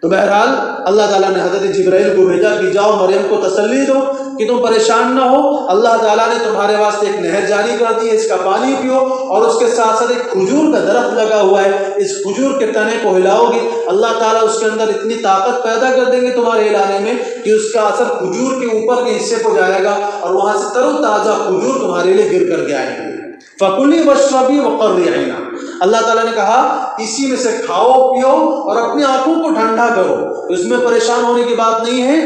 A: تو بہرحال اللہ تعالیٰ نے حضرت جبرائیل کو بھیجا کہ جاؤ مریم کو تسلی دو کہ تم پریشان نہ ہو، اللہ تعالیٰ نے تمہارے واسطے ایک نہر جاری کر دی ہے، اس کا پانی پیو، اور اس کے ساتھ ساتھ ایک کھجور کا درخت لگا ہوا ہے، اس کھجور کے تنے کو ہلاؤ گے، اللہ تعالیٰ اس کے اندر اتنی طاقت پیدا کر دیں گے تمہارے ہلانے میں کہ اس کا اثر کھجور کے اوپر کے حصے کو جائے گا اور وہاں سے تر و تازہ کھجور تمہارے لیے گر کر کے آئیں گے۔ فَكُلِي وَاشْرَبِي وَقَرِّي عَيْنًا، اللہ تعالیٰ نے کہا اسی میں سے کھاؤ پیو اور اپنی آنکھوں کو ٹھنڈا کرو، اس میں پریشان ہونے کی بات نہیں ہے۔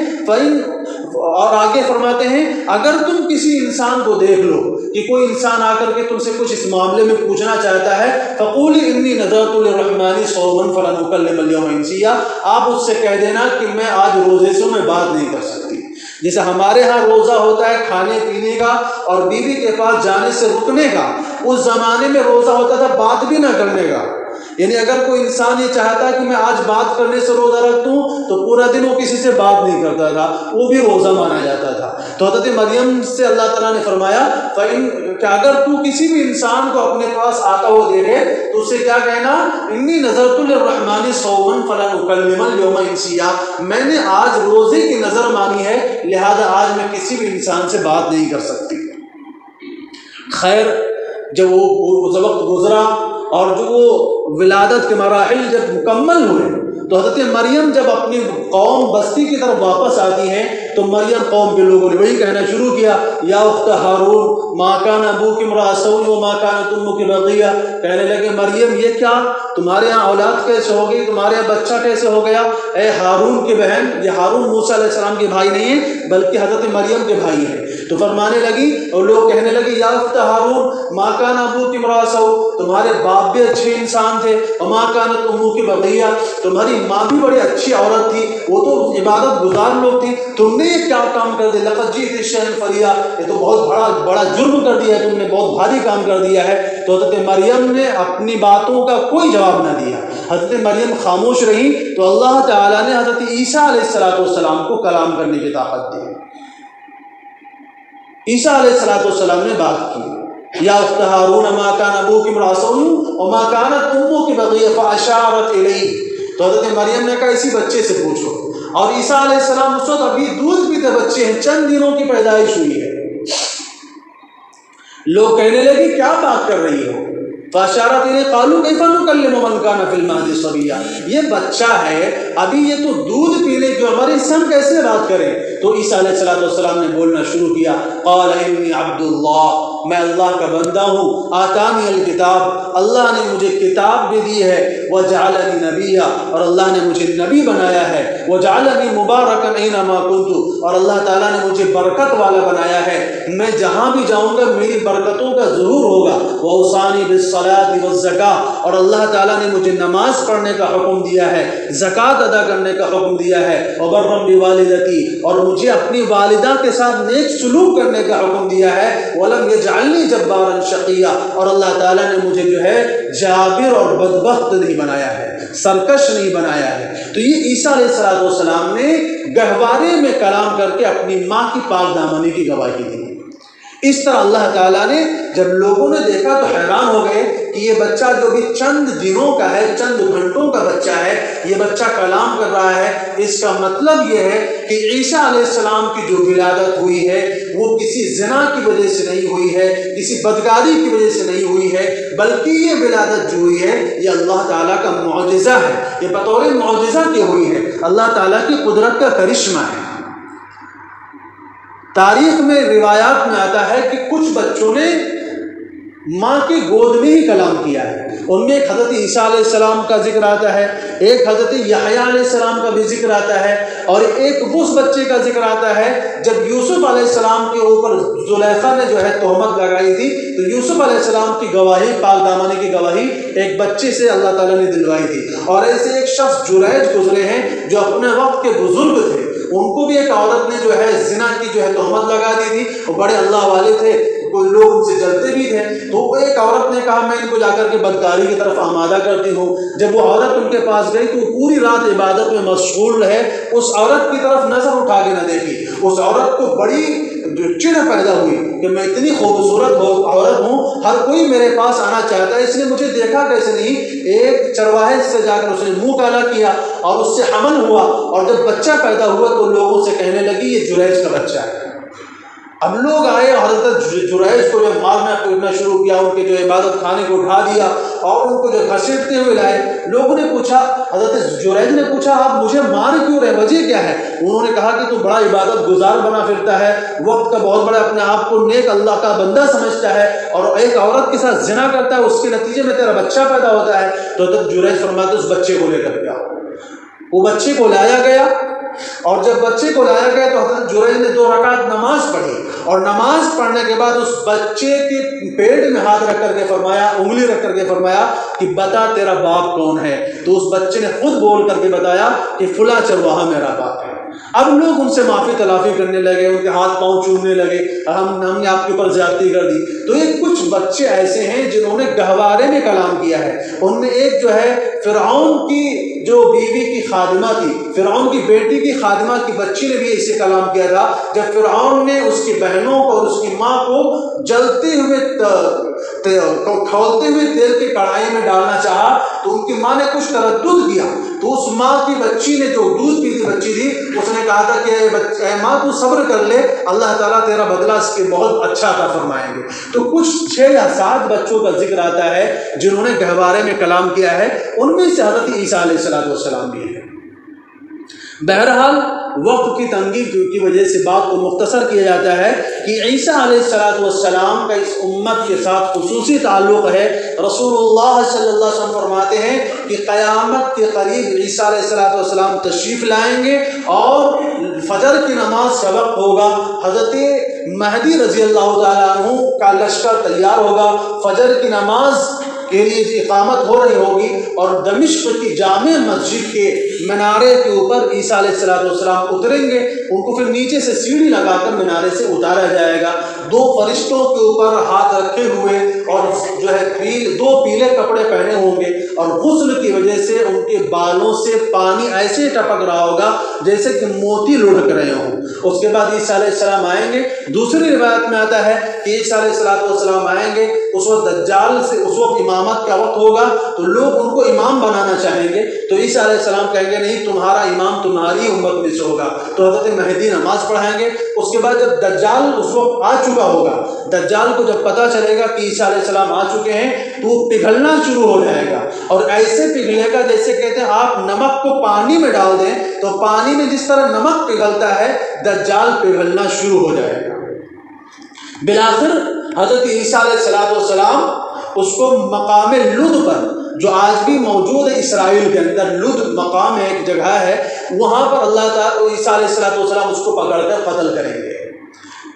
A: اور آگے فرماتے ہیں اگر تم کسی انسان کو دیکھ لو کہ کوئی انسان آ کر کے تم سے کچھ اس معاملے میں پوچھنا چاہتا ہے فَقُولِي إِنِّي نَذَرْتُ لِلرَّحْمَنِ صَوْمًا فَلَنْ أُكَلِّمَ الْيَوْمَ إِنسِيًّا، آپ اس سے کہہ دینا کہ میں آج روزے سے میں بات نہیں کر سکتی۔ جیسے ہمارے ہاں روزہ ہوتا ہے کھانے پینے کا اور بیوی کے پاس جانے سے رکنے کا، اس زمانے میں روزہ ہوتا تھا بات بھی نہ کرنے کا، یعنی اگر کوئی انسان یہ چاہتا ہے کہ میں آج بات کرنے سے روزہ رکھ دوں تو پورا دن وہ کسی سے بات نہیں کرتا تھا، وہ بھی روزہ مانا جاتا تھا۔ تو حضرت مریم سے اللہ تعالیٰ نے فرمایا کہ اگر تو کسی بھی انسان کو اپنے پاس آتا ہوا دیکھے تو اسے کیا کہنا، انی نذرت للرحمن صوما فلن اکلم اليوم انسیا، میں نے آج روزے کی نظر مانی ہے لہذا آج میں کسی بھی انسان سے بات نہیں کر سکتی۔ خیر جب وہ وقت گزرا اور جو وہ ولادت کے مراحل جب مکمل ہوئے تو حضرت مریم جب اپنی قوم بستی کی طرف واپس آتی ہیں تو مریم قوم کے لوگوں نے وہی کہنا شروع کیا، یا اخت ہارون ما کان ابوک امرأ سوء وما کانت امک بغیہ، کہنے لگے مریم یہ کیا، تمہارے ہاں اولاد کیسے ہو گئی، تمہارے یہاں بچہ کیسے ہو گیا؟ اے ہارون کی بہن، یہ ہارون موسیٰ علیہ السلام کے بھائی نہیں ہیں بلکہ حضرت مریم کے بھائی ہیں۔ تو فرمانے لگی اور لوگ کہنے لگے یا اخت ہارون ما کان ابوک امرأ سوء، تمہارے باپ بھی اچھے انسان تھے، وما کانت امک بغیہ، تمہاری ماں بھی بڑی اچھی عورت تھی، وہ تو عبادت گزار لوگ تھی، تم نے یہ کیا کام کر دیا، لقد جئت شیئا فریا، یہ تو بہت بڑا جرم کر دیا، تم نے بہت بھاری کام کر دیا ہے۔ تو حضرت مریم نے اپنی باتوں کا کوئی جواب نہ دیا، حضرت مریم خاموش رہی تو اللہ تعالیٰ نے حضرت عیسیٰ علیہ السلام کو کلام کرنے کی طاقت دی۔ عیسیٰ علیہ السلام نے بات کی، یا اخت ہارون ما کان ابوک امرأ سوء وما کانت امک بغیہ فاشارت الیہ. تو حضرت مریم نے کہا اسی بچے سے پوچھو. اور عیسیٰ علیہ السلام اس وقت ابھی دودھ پیتے بچے ہیں، چند دنوں کی پیدائش ہوئی ہے. لوگ کہنے لگے کیا بات کر رہی ہو؟ فاشارت الیہ قالوا کیف نکلم من کان فی المہد صبیا. یہ بچہ ہے ابھی، یہ تو دودھ پینے جو ہمارے سے ہم کیسے بات کریں؟ تو عیسیٰ علیہ السلام نے بولنا شروع کیا، قال انی عبد اللہ، میں اللہ کا بندہ ہوں، آتانی الکتاب، اللہ نے مجھے کتاب بھی دی ہے، وجعلنی نبیا، اور اللہ نے مجھے نبی بنایا ہے، وجعلنی مبارکا اینما کنت، اور اللہ تعالیٰ نے مجھے برکت والا بنایا ہے، میں جہاں بھی جاؤں گا میری برکتوں کا ظہور ہوگا. واوصانی بالصلاۃ والزکاۃ، اور اللہ تعالیٰ نے مجھے نماز پڑھنے کا حکم دیا ہے، زکوٰۃ ادا کرنے کا حکم دیا ہے، وبرا بوالدتی، اور مجھے اپنی والدہ کے ساتھ نیک سلوک کرنے کا حکم دیا ہے، ولم یجعلنی جبارا شقیا، اور اللہ تعالیٰ نے مجھے جو ہے جابر اور بدبخت نہیں بنایا ہے، سرکش نہیں بنایا ہے. تو یہ عیسیٰ علیہ السلام نے گہوارے میں کلام کر کے اپنی ماں کی پاک دامنی کی گواہی دی. اس طرح اللہ تعالیٰ نے جب لوگوں نے دیکھا تو حیران ہو گئے کہ یہ بچہ جو بھی چند دنوں کا ہے، چند گھنٹوں کا بچہ ہے، یہ بچہ کلام کر رہا ہے. اس کا مطلب یہ ہے کہ عیسیٰ علیہ السلام کی جو ولادت ہوئی ہے وہ کسی زنا کی وجہ سے نہیں ہوئی ہے، کسی بدکاری کی وجہ سے نہیں ہوئی ہے، بلکہ یہ ولادت جو ہوئی ہے یہ اللہ تعالیٰ کا معجزہ ہے. یہ بطور معجزہ کی ہوئی ہے، اللہ تعالیٰ کی قدرت کا کرشمہ ہے. تاریخ میں روایات میں آتا ہے کہ کچھ بچوں نے ماں کی گود میں ہی کلام کیا ہے. ان میں ایک حضرت عیسیٰ علیہ السلام کا ذکر آتا ہے، ایک حضرت یحییٰ علیہ السلام کا بھی ذکر آتا ہے، اور ایک اس بچے کا ذکر آتا ہے جب یوسف علیہ السلام کے اوپر زلیخا نے جو ہے تہمت لگائی تھی تو یوسف علیہ السلام کی گواہی، پاک دامنی کی گواہی ایک بچے سے اللہ تعالیٰ نے دلوائی تھی. اور ایسے ایک شخص جریج گزرے ہیں جو اپنے وقت کے بزرگ تھے، ان کو بھی ایک عورت نے جو ہے زنا کی جو ہے تہمت لگا دی تھی. وہ بڑے اللہ والے تھے، کوئی لوگ ان سے جلتے بھی تھے. تو ایک عورت نے کہا میں ان کو جا کر کے بدکاری کی طرف آمادہ کرتی ہوں. جب وہ عورت ان کے پاس گئی تو وہ پوری رات عبادت میں مشغول رہے، اس عورت کی طرف نظر اٹھا کے نہ دیکھی. اس عورت کو بڑی چڑ پیدا ہوئی کہ میں اتنی خوبصورت عورت ہوں، ہر کوئی میرے پاس آنا چاہتا ہے، اس نے مجھے دیکھا کیسے نہیں. ایک چرواہے سے جا کر اس نے منہ کالا کیا اور اس سے حمل ہوا، اور جب بچہ پیدا ہوا تو لوگوں سے کہنے لگی یہ جریج کا بچہ ہے. اب لوگ آئے، حضرت جریج کو جو مارنا پیٹنا شروع کیا، ان کے جو عبادت خانے کو اٹھا دیا اور ان کو جو گھسیٹتے ہوئے لائے. لوگوں نے پوچھا، حضرت جریج نے پوچھا آپ مجھے مار کیوں رہے، وجہ کیا ہے؟ انہوں نے کہا کہ تو بڑا عبادت گزار بنا پھرتا ہے، وقت کا بہت بڑا اپنے آپ کو نیک اللہ کا بندہ سمجھتا ہے، اور ایک عورت کے ساتھ زنا کرتا ہے، اس کے نتیجے میں تیرا بچہ پیدا ہوتا ہے. تو حضرت جریج فرماتے اس بچے کو لے کر کے آؤ. وہ بچے کو لایا گیا، اور جب بچے کو لایا گیا تو حضرت جریج نے 2 رکعت نماز پڑھی، اور نماز پڑھنے کے بعد اس بچے کے پیٹ میں ہاتھ رکھ کر کے فرمایا، انگلی رکھ کر کے فرمایا کہ بتا تیرا باپ کون ہے. تو اس بچے نے خود بول کر کے بتایا کہ فلاں چرواہا میرا باپ ہے. اب لوگ ان سے معافی تلافی کرنے لگے، ان کے ہاتھ پاؤں چومنے لگے، ہم نے آپ کے اوپر زیادتی کر دی. تو یہ کچھ بچے ایسے ہیں جنہوں نے گہوارے میں کلام کیا ہے. ان میں ایک جو ہے فرعون کی جو بیوی کی خادمہ تھی، فرعون کی بیٹی کی خادمہ کی بچی نے بھی اسے کلام کیا تھا. جب فرعون نے اس کی بہنوں کو اور اس کی ماں کو جلتے ہوئے کھولتے ہوئے تیل کی کڑھائی میں ڈالنا چاہا تو ان کی ماں نے کچھ تردد کیا. تو اس ماں کی بچی نے جو دودھ پیتی بچی تھی، اس نے کہا تھا کہ اے ماں تو صبر کر لے، اللہ تعالیٰ تیرا بدلہ اس کے بہت اچھا عطا فرمائیں گے. تو کچھ 6 یا 7 بچوں کا ذکر آتا ہے جنہوں نے گہوارے میں کلام کیا ہے. ان میں سے حضرت عیسیٰ علیہ السلام بھی ہے. بہرحال وقت کی تنگی کی وجہ سے بات کو مختصر کیا جاتا ہے کہ عیسیٰ علیہ السلام کا اس امت کے ساتھ خصوصی تعلق ہے. رسول اللہ صلی اللہ علیہ وسلم فرماتے ہیں کہ قیامت کے قریب عیسیٰ علیہ السلام تشریف لائیں گے اور فجر کی نماز کا وقت ہوگا. حضرت مہدی رضی اللہ تعالیٰ عنہ کا لشکر تیار ہوگا، فجر کی نماز کے لیے اقامت ہو رہی ہوگی، اور دمشق کی جامع مسجد کے منارے کے اوپر عیسیٰ علیہ السلام اتریں گے، ان کو پھر نیچے سے سیڑھی لگا کر منارے سے اتارا جائے گا، دو فرشتوں کے اوپر ہاتھ رکھے ہوئے اور جو ہے دو پیلے کپڑے پہنے ہوں گے، اور غسل کی وجہ سے ان کے بالوں سے پانی ایسے ٹپک رہا ہوگا جیسے کہ موتی لڑک رہے ہوں۔ اس کے بعد عیسیٰ علیہ السلام آئیں گے۔ دوسری روایت میں آتا ہے کہ عیسیٰ علیہ السلام آئیں گے، اس وقت دجال سے اس وقت امامت کا وقت ہوگا، تو لوگ ان کو امام بنانا چاہیں گے، تو عیسیٰ علیہ السلام کہیں گے نہیں، تمہارا امام تمہاری امت میں سے ہوگا، تو حضرت مہدی نماز پڑھائیں گے۔ اس کے بعد جب دجال اس وقت آ چکا ہوگا، دجال کو جب پتہ چلے گا کہ عیسیٰ علیہ السلام آ چکے ہیں تو وہ پگھلنا شروع ہو جائے گا، اور ایسے پگھلے گا جیسے کہتے ہیں آپ نمک کو پانی میں ڈال دیں تو پانی میں جس طرح نمک پگھلتا ہے، دجال پگھلنا شروع ہو جائے گا۔ بالآخر حضرت عیسیٰ علیہ السلام اس کو مقام لد پر، جو آج بھی موجود ہے اسرائیل کے اندر، لد مقام ہے، ایک جگہ ہے، وہاں پر اللہ تعالیٰ عیسیٰ علیہ السلام اس کو پکڑ کر قتل کریں گے۔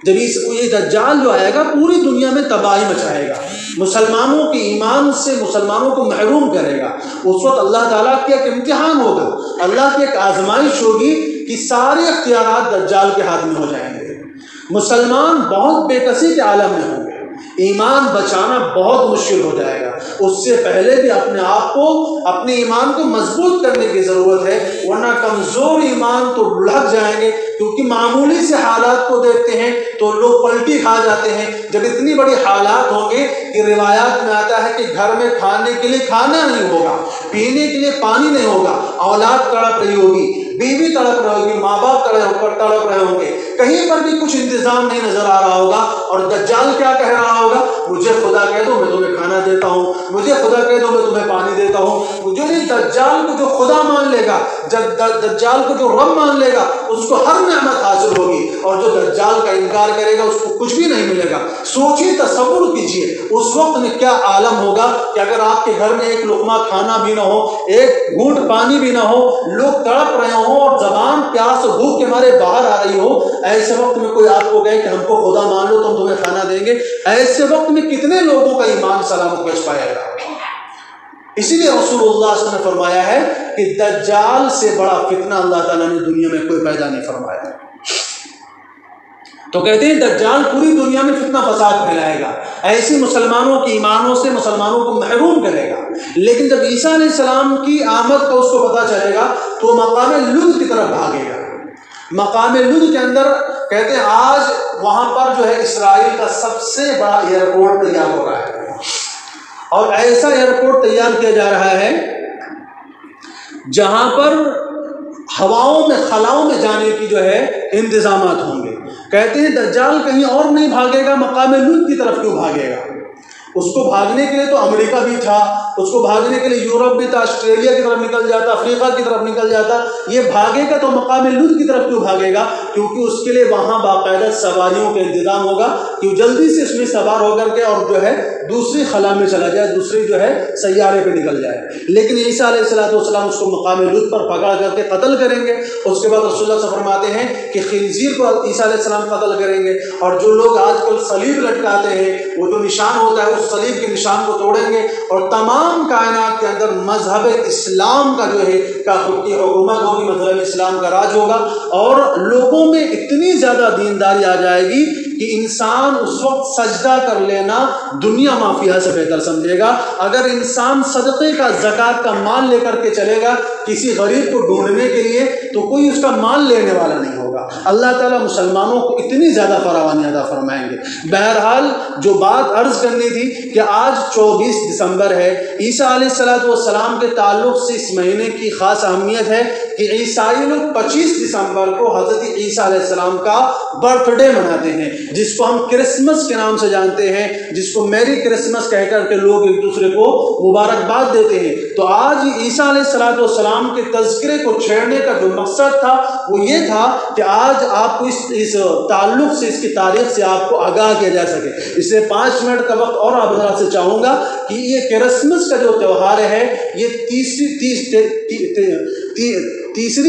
A: جب یہ دجال جو آئے گا پوری دنیا میں تباہی مچائے گا، مسلمانوں کے ایمان سے مسلمانوں کو محروم کرے گا۔ اس وقت اللہ تعالیٰ کا ایک امتحان ہوگا، اللہ کی ایک آزمائش ہوگی کہ سارے اختیارات دجال کے ہاتھ میں ہو جائیں گے، مسلمان بہت بے کسی کے عالم میں ہوں گے، ایمان بچانا بہت مشکل ہو جائے گا۔ اس سے پہلے بھی اپنے آپ کو، اپنے ایمان کو مضبوط کرنے کی ضرورت ہے، ورنہ کمزور ایمان تو لڑک جائیں گے، کیونکہ معمولی سے حالات کو دیکھتے ہیں تو لوگ پلٹی کھا جاتے ہیں۔ جب اتنی بڑی حالات ہوں گے کہ روایات میں آتا ہے کہ گھر میں کھانے کے لیے کھانا نہیں ہوگا، پینے کے لیے پانی نہیں ہوگا، اولاد تڑپ رہی ہوگی، بیوی تڑپ رہی ہوگی، ماں باپ تڑپ رہے ہوں گے، کہیں پر بھی کچھ انتظام نہیں نظر آ رہا ہوگا، اور دجال کیا کہہ رہا ہوگا؟ مجھے خدا کہہ دو میں تمہیں کھانا دیتا ہوں، مجھے خدا کہہ دو میں تمہیں پانی دیتا ہوں۔ مجھے نہیں، دجال کو جو خدا مان لے گا، دجال کو جو رب مان لے گا، اس کو ہر نعمت حاصل ہوگی، اور جو دجال کا انکار کرے گا اس کو کچھ بھی نہیں ملے گا۔ سوچیے، تصور کیجیے اس وقت میں کیا عالم ہوگا کہ اگر آپ کے گھر میں ایک لقمہ کھانا بھی نہ ہو، ایک گھونٹ پانی بھی نہ ہو، لوگ تڑپ رہے ہوں اور زبان پیاس اور بھوک کے مارے باہر آ رہی ہو، ایسے وقت میں کوئی آپ کو کہے کہ ہم کو خدا مان لو تو ہم تمہیں کھانا دیں گے، ایسے وقت میں کتنے لوگوں کا ایمان سلامت بچ پائے گا؟ اسی لیے رسول اللہ صلی اللہ علیہ وسلم نے فرمایا ہے کہ دجال سے بڑا فتنہ اللہ تعالیٰ نے دنیا میں کوئی پیدا نہیں فرمایا۔ تو کہتے ہیں دجال پوری دنیا میں فتنہ فساد پھیلائے گا، ایسی مسلمانوں کے ایمانوں سے مسلمانوں کو محروم کرے گا۔ لیکن جب عیسیٰ علیہ السلام کی آمد کا اس کو پتہ چلے گا تو مقام لد کی طرف بھاگے گا۔ مقام لد کے اندر کہتے ہیں آج وہاں پر جو ہے اسرائیل کا سب سے بڑا ایئرپورٹ تیار ہو رہا ہے، اور ایسا ایئرپورٹ تیار کیا جا رہا ہے جہاں پر ہواؤں میں خلاؤں میں جانے کی جو ہے انتظامات ہوں گے۔ کہتے ہیں دجال کہیں اور نہیں بھاگے گا، مقام لد کی طرف کیوں بھاگے گا؟ اس کو بھاگنے کے لیے تو امریکہ بھی تھا، اس کو بھاگنے کے لیے یورپ بھی تھا، آسٹریلیا کی طرف نکل جاتا، افریقہ کی طرف نکل جاتا، یہ بھاگے گا تو مقام لد کی طرف کیوں بھاگے گا؟ کیونکہ اس کے لیے وہاں باقاعدہ سواریوں کا انتظام ہوگا کہ جلدی سے اس میں سوار ہو کر کے اور جو ہے دوسری خلا میں چلا جائے، دوسری جو ہے سیارے پہ نکل جائے۔ لیکن عیسیٰ علیہ السلام اس کو مقام لد پر پکڑ کر کے قتل کریں گے۔ اس کے بعد رسول اللہ صلی اللہ علیہ وسلم فرماتے ہیں کہ خنزیر کو عیسیٰ علیہ السلام قتل کریں گے، اور جو لوگ آج کل صلیب لٹکاتے ہیں وہ جو نشان ہوتا ہے اس صلیب کے نشان کو توڑیں گے، اور تمام کائنات کے اندر مذہب اسلام کا جو ہے کی حکومت ہوگی، مذہب اسلام کا راج ہوگا، اور لوگوں میں اتنی زیادہ دینداری آ جائے گی کہ انسان اس وقت سجدہ کر لینا دنیا مافیہ سے بہتر سمجھے گا۔ اگر انسان صدقے کا، زکوٰۃ کا مال لے کر کے چلے گا کسی غریب کو ڈھونڈنے کے لیے تو کوئی اس کا مال لینے والا نہیں ہوگا۔ اللہ تعالیٰ مسلمانوں کو اتنی زیادہ فراوانی عطا فرمائیں گے۔ بہرحال جو بات عرض کرنی تھی کہ آج 24 دسمبر ہے، عیسیٰ علیہ السلام کے تعلق سے اس مہینے کی خاص اہمیت ہے کہ عیسائی لوگ 25 دسمبر کو حضرت عیسیٰ علیہ السلام کا برتھ ڈے مناتے ہیں، جس کو ہم کرسمس کے نام سے جانتے ہیں، جس کو میری کرسمس کہہ کر کے لوگ ایک دوسرے کو مبارکباد دیتے ہیں۔ تو آج عیسیٰ علیہ السلام کے تذکرے کو چھیڑنے کا جو مقصد تھا وہ یہ تھا کہ آج آپ کو اس تعلق سے، اس کی تاریخ سے آپ کو آگاہ کیا جا سکے۔ اس لیے 5 منٹ کا وقت اور آپ حضرات سے چاہوں گا کہ یہ کرسمس کا جو تہوار ہے یہ تیسری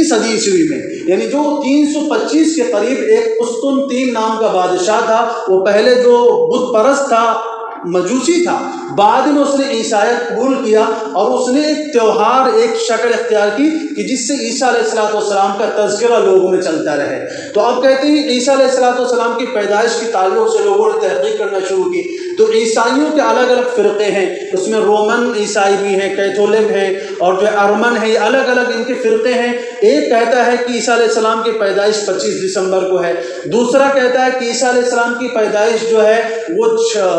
A: صدی عیسوی میں، یعنی جو 325 کے قریب ایک قسطنطین نام کا بادشاہ تھا، وہ پہلے جو بت پرست تھا مجوسی تھا، بعد میں اس نے عیسائیت قبول کیا اور اس نے ایک تہوار، ایک شکل اختیار کی کہ جس سے عیسیٰ علیہ السلام کا تذکرہ لوگوں میں چلتا رہے۔ تو اب کہتے ہیں عیسیٰ علیہ السلام کی پیدائش کے تعلق سے لوگوں نے تحقیق کرنا شروع کی، تو عیسائیوں کے الگ الگ فرقے ہیں، اس میں رومن عیسائی بھی ہیں، کیتھولک ہیں، اور جو ارمن ہے، یہ الگ الگ ان کے فرقے ہیں۔ ایک کہتا ہے کہ عیسیٰ علیہ السلام کی پیدائش 25 دسمبر کو ہے، دوسرا کہتا ہے کہ عیسیٰ علیہ السلام کی پیدائش جو ہے وہ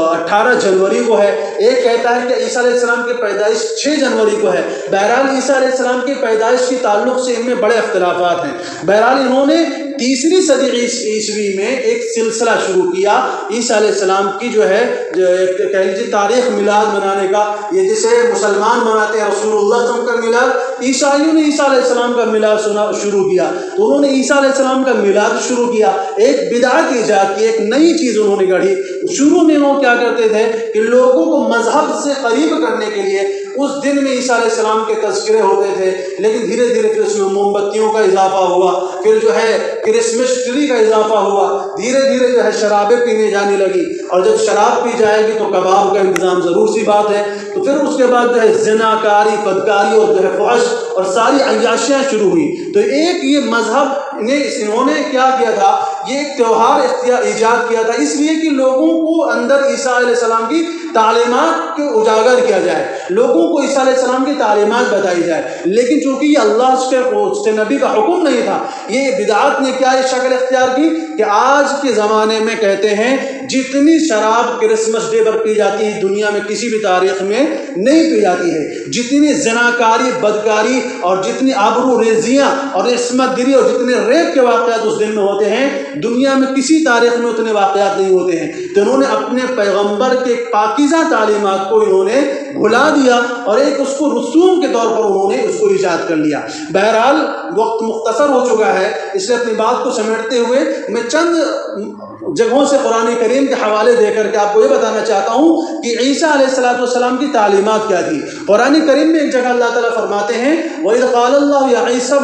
A: 18 جنوری کو ہے، ایک کہتا ہے کہ عیسیٰ علیہ السلام کی پیدائش 6 جنوری کو ہے۔ بہرحال عیسیٰ علیہ السلام کی پیدائش کے تعلق سے ان میں بڑے اختلافات ہیں۔ بہرحال انہوں نے 3 صدی عیسوی میں ایک سلسلہ شروع کیا عیسیٰ علیہ السلام کی جو ہے کہہ لیجیے تاریخ میلاد منانے کا، یہ جسے مسلمان مناتے ہیں رسول اللہ صلی اللہ علیہ وسلم کا میلاد، عیسائیوں نے عیسیٰ علیہ السلام کا میلاد شروع کیا۔ تو انہوں نے عیسیٰ علیہ السلام کا میلاد شروع کیا، ایک بدعت ایجاد کی، ایک نئی چیز انہوں نے گڑھی۔ شروع میں وہ کیا کرتے تھے کہ لوگوں کو مذہب سے قریب کرنے کے لیے اس دن میں عیسیٰ علیہ السلام کے تذکرے ہوتے تھے، لیکن دھیرے دھیرے پھر اس میں موم بتیوں کا اضافہ ہوا، پھر جو ہے کرسمس ٹری کا اضافہ ہوا، دھیرے دھیرے جو ہے شرابیں پینے جانے لگی، اور جب شراب پی جائے گی تو کباب کا انتظام ضرور سی بات ہے، تو پھر اس کے بعد جو ہے زنا کاری، بدکاری اور جو ہے فحش اور ساری عیاشیاں شروع ہوئی۔ تو ایک یہ مذہب انہوں نے کیا کیا تھا، یہ ایک تہوار ایجاد کیا تھا، اس لیے کہ لوگوں کو اندر عیسیٰ علیہ السلام کی تعلیمات کو اجاگر کیا جائے، لوگوں کو عیسیٰ علیہ السلام کی تعلیمات بتائی جائے۔ لیکن چونکہ یہ اللہ کے نبی کا حکم نہیں تھا، یہ بدعات نے کیا شکل اختیار کی کہ آج کے زمانے میں کہتے ہیں جتنی شراب کرسمس ڈے پر پی جاتی ہے دنیا میں کسی بھی تاریخ میں نہیں پی جاتی ہے، جتنی زناکاری، بدکاری اور جتنی آبرو ریزیاں اور عصمت گری اور جتنے ریپ کے واقعات اس دن میں ہوتے ہیں دنیا میں کسی تاریخ میں اتنے واقعات نہیں ہوتے ہیں۔ تو انہوں نے اپنے پیغمبر کے پاکیزہ تعلیمات کو انہوں نے بھلا دیا اور ایک اس کو رسوم کے طور پر انہوں نے اس کو ایجاد کر لیا۔ بہرحال وقت مختصر ہو چکا ہے، اس لیے اپنی بات کو سمیٹتے ہوئے میں چند جگہوں سے قرآن کریم کے حوالے دے کر کے آپ کو یہ بتانا چاہتا ہوں کہ عیسیٰ علیہ السلام کی تعلیمات کیا تھی۔ قرآن کریم میں ایک جگہ اللہ تعالیٰ فرماتے ہیں وَإِذْ قَالَ اللَّهُ يَا عِيسَى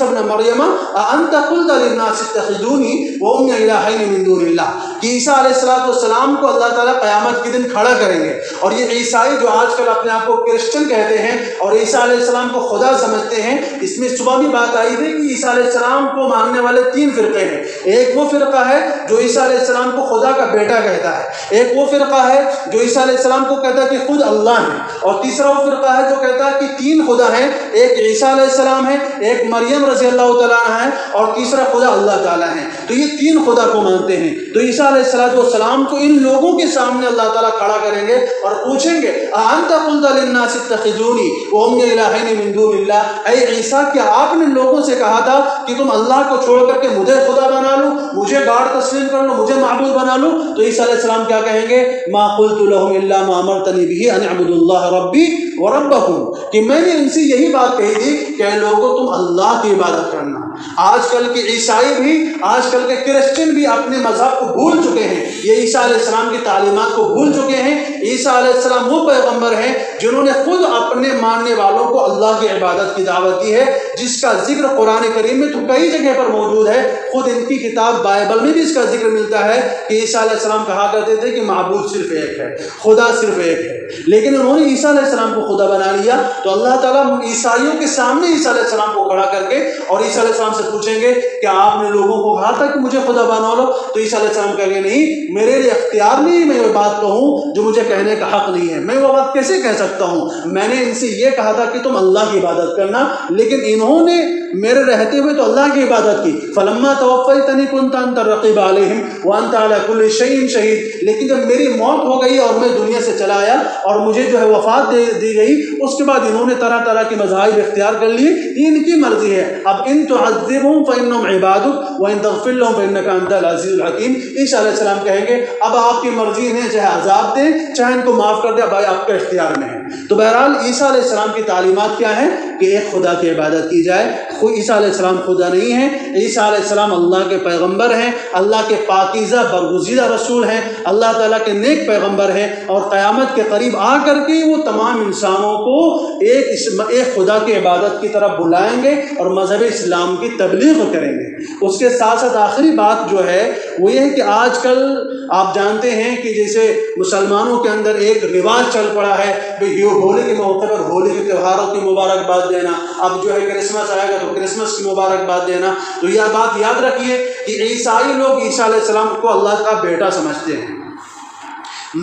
A: ابْنَ مَرْيَمَ أَأَنْتَ قُلْتَ لِلنَّاسِ اتَّخِذُونِي وَأُمِّيَ إِلَٰهَيْنِ مِن دُونِ اللَّهِ کہ عیسیٰ علیہ السلام کو اللہ تعالیٰ قیامت کے دن کھڑا کریں گے، اور یہ عیسائی جو آج کل اپنے آپ کو کرسچن کہتے ہیں اور عیسیٰ علیہ السلام کو خدا سمجھتے ہیں، اس میں صبح بھی بات آئی تھی کہ عیسیٰ علیہ السلام کو ماننے والے 3 فرقے ہیں۔ ایک وہ فرقہ ہے جو عیسیٰ علیہ السلام کو خدا کا بیٹا کہتا ہے، ایک وہ فرقہ ہے جو عیسیٰ علیہ السلام کو کہتا ہے کہ خود اللہ ہے، اور تیسرا وہ فرقہ ہے جو کہتا ہے کہ 3 خدا ہیں، ایک عیسیٰ علیہ السلام ہے، ایک مریم رضی اللہ تعالیٰ عنہ ہے، اور تیسرا خدا اللہ تعالیٰ ہے۔ تو یہ 3 خدا کو مانتے ہیں۔ تو عیسیٰ علیہ السلام کو ان لوگوں کے سامنے اللہ تعالیٰ کھڑا کریں گے اور پوچھیں گے أَأَنْتَ قُلْتَ لِلنَّاسِ اتَّخِذُونِي وَأُمِّيَ إِلَٰهَيْنِ مِن دُونِ اللَّهِ اے عیسیٰ کیا آپ نے لوگوں سے کہا تھا کہ تم اللہ کو چھوڑ کر کے مجھے خدا بنا لو، مجھے گاڑ تسلیم کر لو، مجھے معبود بنا لو؟ تو عیسیٰ علیہ السلام کیا کہیں گے مَا قُلْتُ لَهُمْ إِلَّا مَا أَمَرْتَنِي بِهِ أَنِ اعْبُدُوا اللَّهَ رَبِّي وَرَبَّكُمْ کہ میں نے ان سے یہی بات کہی تھی کہ اے لوگوں تم اللہ کی عبادت کرنا۔ آج کل کے عیسائی بھی، آج کل کے کرسچن بھی اپنے مذہب کو بھول چکے ہیں، یہ عیسیٰ علیہ السلام کی تعلیمات کو بھول چکے ہیں۔ عیسیٰ علیہ السلام وہ پیغمبر ہیں جنہوں نے خود اپنے ماننے والوں کو اللہ کی عبادت کی دعوت دی ہے، جس کا ذکر قرآن کریم میں تو کئی جگہ پر موجود ہے، خود ان کی کتاب بائبل میں بھی اس کا ذکر ملتا ہے کہ عیسیٰ علیہ السلام کہا کرتے تھے کہ معبود صرف ایک ہے، خدا صرف ایک ہے، لیکن انہوں نے عیسیٰ علیہ السلام کو خدا بنا لیا۔ تو اللہ تعالیٰ عیسائیوں کے سامنے عیسیٰ علیہ السلام کو کھڑا کر کے اور عیسیٰ علیہ السلام سے پوچھیں گے کہ آپ نے لوگوں کو کہا تھا کہ مجھے خدا بنا لو؟ تو عیسیٰ علیہ السلام کہیں گے نہیں، میرے لیے اختیار نہیں، میں وہ بات کہوں جو مجھے کہنے کا حق نہیں ہے، میں وہ بات کیسے کہہ سکتا ہوں؟ میں نے ان سے یہ کہا تھا کہ تم اللہ کی عبادت کرنا، لیکن انہوں نے میرے رہتے ہوئے تو اللہ کی عبادت کی۔ فلما توفیتنی کنت انت الرقیب علیہم وانت علی کل شیء شہید، لیکن جب میری موت ہو گئی اور میں دنیا سے چلا آیا اور مجھے جو ہے وفات دی گئی، اس کے بعد انہوں نے طرح طرح کے مذاہب اختیار کر لیے، یہ ان کی مرضی ہے۔ اب ان تعذبہم فانہم عبادک وان تغفر لہم فانک انت العزیز الحکیم، عیسیٰ علیہ السلام کہیں گے اب آپ کی مرضی ہے، چاہے عذاب دیں چاہے ان کو معاف کر دیں، اب آپ کے اختیار میں ہے۔ تو بہرحال عیسیٰ علیہ السلام کی تعلیمات کیا ہیں کہ ایک خدا کی عبادت کی جائے۔ عیسیٰ علیہ السلام خدا نہیں ہیں، عیسیٰ علیہ السلام اللہ کے پیغمبر ہیں، اللہ کے پاکیزہ برگزیدہ رسول ہیں، اللہ تعالیٰ کے نیک پیغمبر ہیں، اور قیامت کے قریب آ کر کے وہ تمام انسانوں کو ایک خدا کی عبادت کی طرف بلائیں گے اور مذہب اسلام کی تبلیغ کریں گے۔ اس کے ساتھ ساتھ آخری بات جو ہے وہ یہ ہے کہ آج کل آپ جانتے ہیں کہ جیسے مسلمانوں کے اندر ایک رواج چل پڑا ہے یہ ہولی کے موقع پر ہولی کے تہواروں کی مبارکباد دینا، اب جو ہے کرسمس آئے گا تو کرسمس کی مبارکباد دینا۔ تو یہ بات یاد رکھیے کہ عیسائی لوگ عیسیٰ علیہ السلام کو اللہ کا بیٹا سمجھتے ہیں۔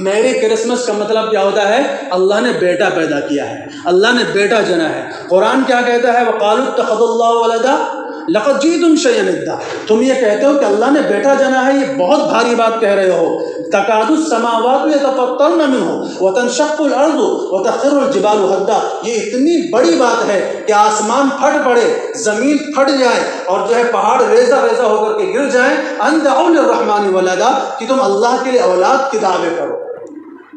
A: میری کرسمس کا مطلب کیا ہوتا ہے؟ اللہ نے بیٹا پیدا کیا ہے، اللہ نے بیٹا جنا ہے۔ قرآن کیا کہتا ہے؟ وَقَالُوا اتَّخَذَ اللَّهُ وَلَدًا لَقَدْ جِئْتُمْ شَيْئًا إِدًّا۔ تم یہ کہتے ہو کہ اللہ نے بیٹا جنا ہے، یہ بہت بھاری بات کہہ رہے ہو۔ تَكَادُ السَّمَاوَاتُ يَتَفَطَّرْنَ مِنْهُ وَتَنشَقُّ الْأَرْضُ وَتَخِرُّ الْجِبَالُ هَدًّا۔ یہ اتنی بڑی بات ہے کہ آسمان پھٹ پڑے، زمین پھٹ جائے اور جو ہے پہاڑ ریزہ ریزہ ہو کر کے گر جائیں، أَن دَعُوا لِلرَّحْمَنِ وَلَدًا، کہ تم اللہ کے لیے اولاد کے دعوے کرو۔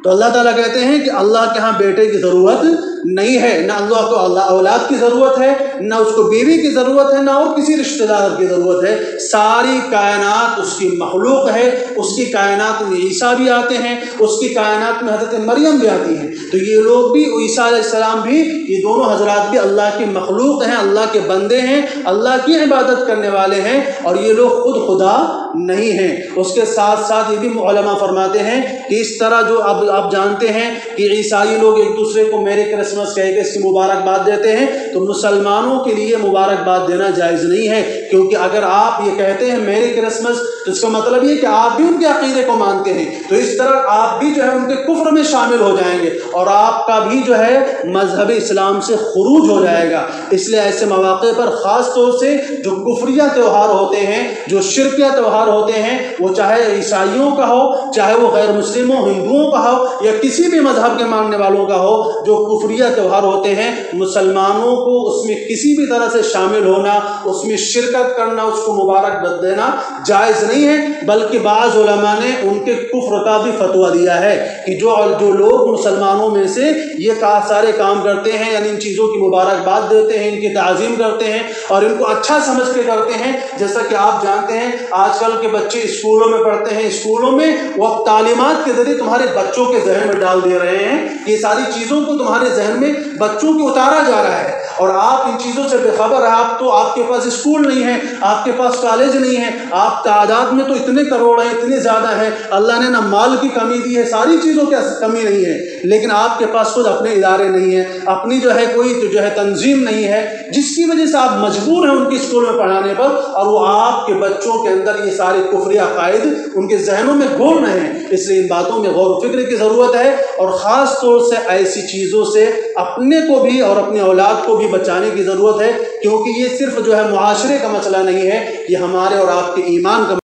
A: تو اللہ تعالیٰ کہتے ہیں کہ اللہ کے ہاں بیٹے کی ضرورت نہیں ہے، نہ اللہ کو اولاد کی ضرورت ہے، نہ اس کو بیوی کی ضرورت ہے، نہ اور کسی رشتہ دار کی ضرورت ہے۔ ساری کائنات اس کی مخلوق ہے، اس کی کائنات میں عیسیٰ بھی آتے ہیں، اس کی کائنات میں حضرت مریم بھی آتی ہیں۔ تو یہ لوگ بھی، عیسیٰ علیہ السلام بھی، یہ دونوں حضرات بھی اللہ کی مخلوق ہیں، اللہ کے بندے ہیں، اللہ کی عبادت کرنے والے ہیں، اور یہ لوگ خود خدا نہیں ہیں۔ اس کے ساتھ ساتھ یہ بھی علماء فرماتے ہیں کہ اس طرح جو اب آپ جانتے ہیں کہ عیسائی لوگ ایک دوسرے کو میری کرسمس کہہ کے اس کی مبارکباد دیتے ہیں، تو مسلمانوں کے لیے مبارکباد دینا جائز نہیں ہے، کیونکہ اگر آپ یہ کہتے ہیں میری کرسمس تو اس کا مطلب یہ کہ آپ بھی ان کے عقیدے کو مانتے ہیں، تو اس طرح آپ بھی جو ہے ان کے کفر میں شامل ہو جائیں گے اور آپ کا بھی جو ہے مذہب اسلام سے خروج ہو جائے گا۔ اس لیے ایسے مواقع پر خاص طور سے جو کفریہ تہوار ہوتے ہیں، جو شرکیہ تہوار ہوتے ہیں، وہ چاہے عیسائیوں کا ہو، چاہے وہ غیر مسلموں ہندوؤں کا ہو یا کسی بھی مذہب کے ماننے والوں کا ہو، جو کفریہ تہوار ہوتے ہیں، مسلمانوں کو اس میں کسی بھی طرح سے شامل ہونا، اس میں شرکت کرنا، اس کو مبارکباد دینا جائز نہیں ہے، بلکہ بعض علماء نے ان کے کفر کا بھی فتویٰ دیا ہے کہ جو لوگ مسلمانوں میں سے یہ سارے کام کرتے ہیں، یعنی ان چیزوں کی مبارکباد دیتے ہیں، ان کی تعظیم کرتے ہیں اور ان کو اچھا سمجھ کے کرتے ہیں، جیسا کہ آپ جانتے ہیں آج کل کے بچے اسکولوں میں پڑھتے ہیں، اسکولوں میں وہ تعلیمات کے ذریعے تمہارے بچوں کے ذہن میں ڈال دے رہے ہیں، یہ ساری چیزوں کو تمہارے ذہن میں بچوں کو اتارا جا رہا ہے اور آپ ان چیزوں سے بے خبر ہیں۔ آپ کے پاس اسکول نہیں ہے، آپ کے پاس کالج نہیں ہے، آپ تعداد میں تو اتنے کروڑ ہیں، اتنے زیادہ ہیں، اللہ نے نہ مال کی کمی دی ہے، ساری چیزوں کی کمی نہیں ہے، لیکن آپ کے پاس خود اپنے ادارے نہیں ہیں، اپنی جو ہے کوئی جو ہے تنظیم نہیں ہے، جس کی وجہ سے آپ مجبور ہیں ان کی اسکول میں پڑھانے پر، اور وہ آپ کے بچوں کے اندر یہ سارے کفری عقائد ان کے ذہنوں میں گھول رہے ہیں۔ اس لیے ان باتوں میں غور و فکر کی ضرورت ہے اور خاص طور سے ایسی چیزوں سے اپنے کو بھی اور اپنی اولاد کو بھی بچانے کی ضرورت ہے، کیونکہ یہ صرف جو ہے معاشرے کا مسئلہ نہیں ہے، یہ ہمارے اور آپ کے ایمان کا